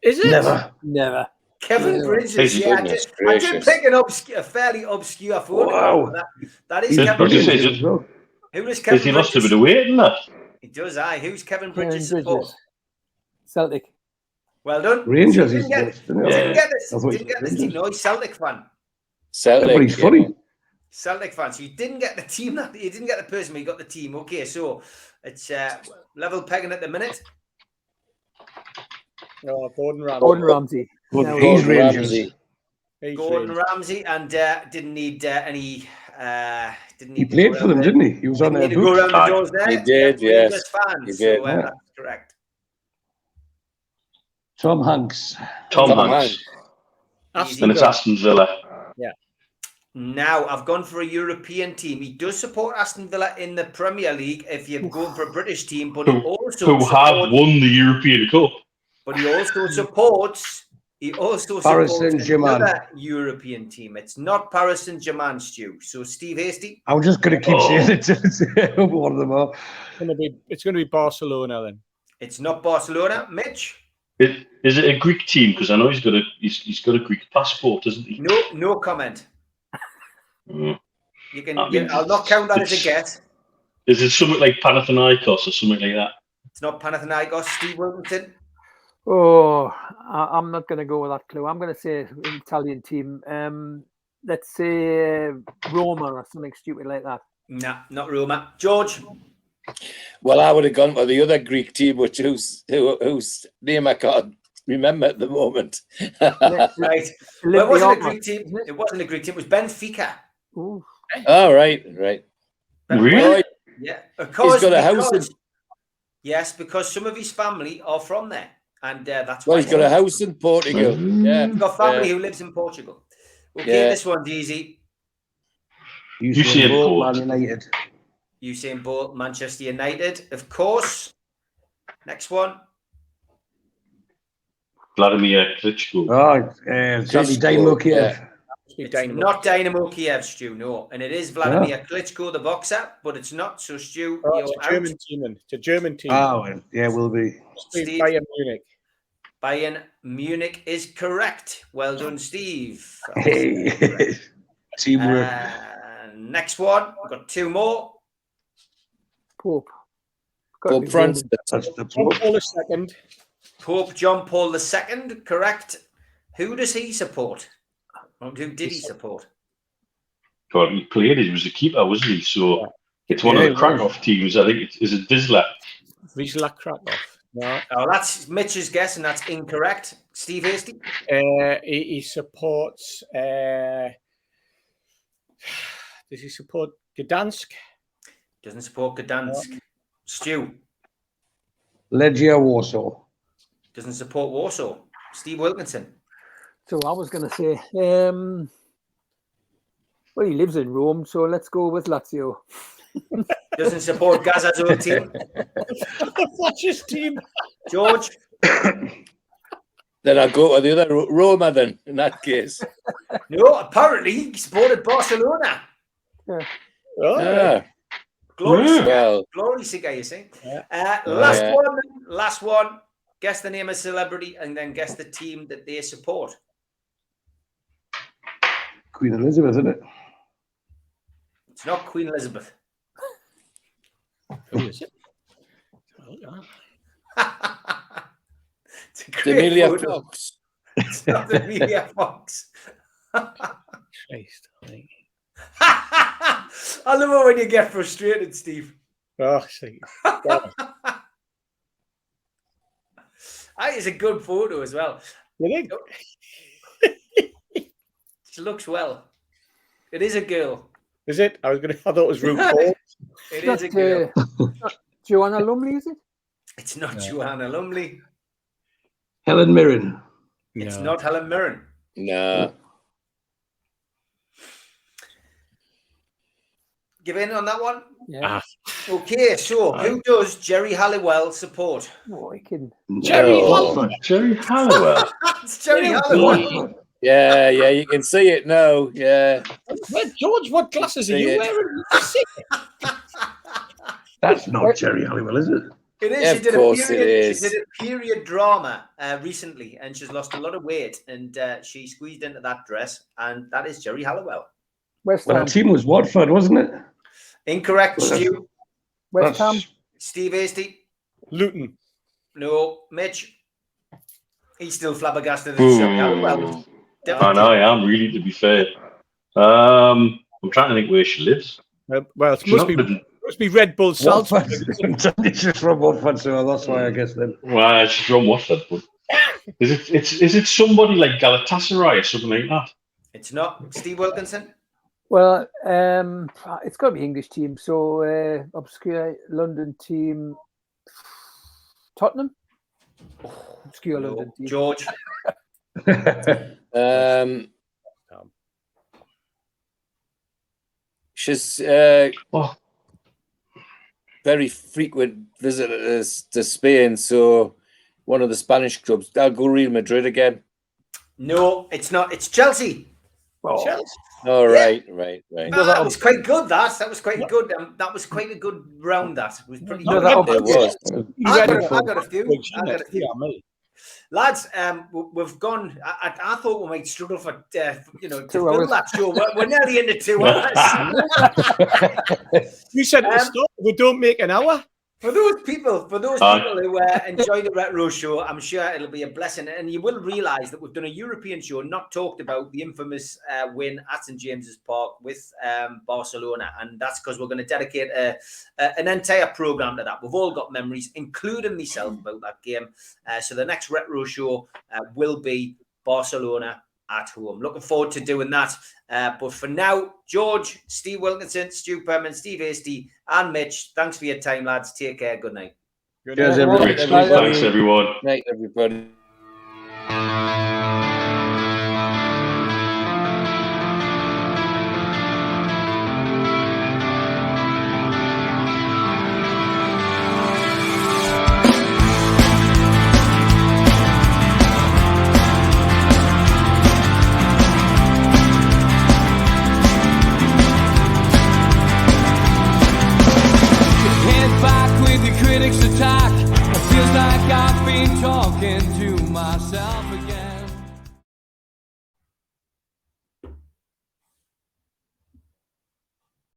Is it? Never. Kevin Yeah. Bridges. Yeah, I did pick a fairly obscure photograph. Wow. That is Does Kevin Bridges Bridges. say- Who does Kevin He must have Bridges? been away in that. He does, aye. Who's Kevin Kevin Bridges support? Celtic. Well done. Rangers. Didn't get this. I thought Didn't get this team. No, he's Celtic fan. Celtic. But he's funny. Celtic fan. So you didn't get the team. You didn't get the person, but you got the team. Okay, so it's level pegging at the minute. Oh, Gordon Ramsay. Gordon Ramsay. But No, he's Gordon Rangers. Ramsay. He's Gordon Rangers. Ramsay, and didn't need any. Didn't need He to played go for them, around didn't he? He was on Didn't their need to go around books. the doors there. He did, Yeah, yes. Rangers fan. He So did. that's correct. Tom Hanks. Tom Tom Hanks. Easy. And it's Aston Villa. Now I've gone for a European team. He does support Aston Villa in the Premier League if you're going for a British team, but he also Who have won the European Cup. But he also supports. Paris supports Saint-Germain. another European team. It's not Paris Saint-Germain, Stu. So Steve Hasty. I'm just going to keep saying it till one of them are. It's going to be Barcelona then. It's not Barcelona. Mitch. Is it a Greek team? Because I know he's got a Greek passport, doesn't he? No comment. Mm. You can. I mean, I'll not count that as a guess. Is it something like Panathinaikos or something like that? It's not Panathinaikos. Steve Wilkinson. Oh, I'm not going to go with that clue. I'm going to say an Italian team. Let's say Roma or something stupid like that. Nah, not Roma. George. Well, I would have gone for the other Greek team, whose name I can't remember at the moment. Right. Well, it wasn't a Greek team. It wasn't a Greek team. It was Benfica. Ooh. All right. Really? Yeah. He's got a house in. Yes, because some of his family are from there, and that's Well, why he's got a house in Portugal. Yeah. He's got family who lives in Portugal. Okay, this one's easy. Usain Bolt. Man United. Usain Bolt, Manchester United, of course. Next one. Vladimir Klitschko. Sadly, Dynamo Kiev. It's not Dynamo Kiev, Stu, no. And it is Vladimir Klitschko, the boxer, but it's not. So, Stu, it's a German team then. It's a German team. Will be. Steve. Bayern Munich. Bayern Munich is correct. Well done, Steve. Hey. Teamwork. Next one. We've got two more. Pope. Pope Francis. That's the John Pope. Paul II. Pope John Paul II, correct. Who does he support? Or who did he support? God, he played it. He was a keeper, wasn't he? So it's one of the Krakow teams. I think is it Wisla. Wisla Krakow. No. Oh, that's Mitch's guess, and that's incorrect. Steve Hasty? He supports. Does he support Gdansk? Doesn't support Gdansk. Stu? Legia Warsaw. Doesn't support Warsaw. Steve Wilkinson? So I was going to say, well, he lives in Rome, so let's go with Lazio. Doesn't support Gaza's old team. What's his team? George? Then I'll go to the other Roma then, in that case. No, apparently he supported Barcelona. Oh, Yeah. Glory seeker. Well, Glory seeker, you see. Yeah. Last one. Guess the name of celebrity and then guess the team that they support. Queen Elizabeth, isn't it? It's not Queen Elizabeth. who is it? It's a great Amelia photo. Fox. It's not Amelia Fox. Christ. I love it when you get frustrated, Steve. Oh, see. That is a good photo as well. You think? She looks well. It is a girl. Is it? I thought it was RuPaul. It is a girl. Not Joanna Lumley, is it? It's not Joanna Lumley. Helen Mirren. It's not Helen Mirren. Nah. Give in on that one? Yeah. Okay, so who does Jerry Halliwell support? Oh, I can. Jerry No. Jerry Halliwell. It's Jerry Halliwell. Watford. Yeah, you can see it now. Yeah. George, what glasses are you wearing? That's not Jerry Halliwell, is it? It is. Yeah, She did of course a period, it is. She did a period drama recently, and she's lost a lot of weight, and she squeezed into that dress, and that is Jerry Halliwell. West Well, Ham. the team was Watford, wasn't it? Incorrect, Well, Stu. West Ham. Steve Hasty. Luton. No, Mitch. He's still flabbergasted at Jerry Halliwell. And I am really, to be fair. I'm trying to think where she lives. Well, it She's must not be Red Bull Salzburg. Watford. She's from Watford, so that's why I guess then. Well, she's from Watford, but is it somebody like Galatasaray or something like that? It's not. Steve Wilkinson. Well, it's got to be English team. So obscure London team. Tottenham. Obscure No. London team. George. She's Oh, very frequent visitors to Spain, so one of the Spanish clubs. I'll go Real Madrid again. No, it's not. It's Chelsea. Oh, Chelsea. Oh, Yeah. right. That was quite good. That was quite good. That was quite a good round. That it was pretty. No, good. that It was. I got a few. I got a few. Yeah, mate. Lads, we've gone. I thought we might struggle for to 2 fill hours. that show. We're nearly into 2 hours. You said at the start, we don't make an hour. For those people who enjoy the Retro Show, I'm sure it'll be a blessing. And you will realise that we've done a European show, not talked about the infamous win at St James's Park with Barcelona. And that's because we're going to dedicate an entire programme to that. We've all got memories, including myself, about that game. So the next Retro Show will be Barcelona at home. Looking forward to doing that. But for now, George, Steve Wilkinson, Stu Perman, Steve Hasty, and Mitch, thanks for your time, lads. Take care. Good night. Cheers, everyone. great stuff. Thanks, everyone. Night, everybody.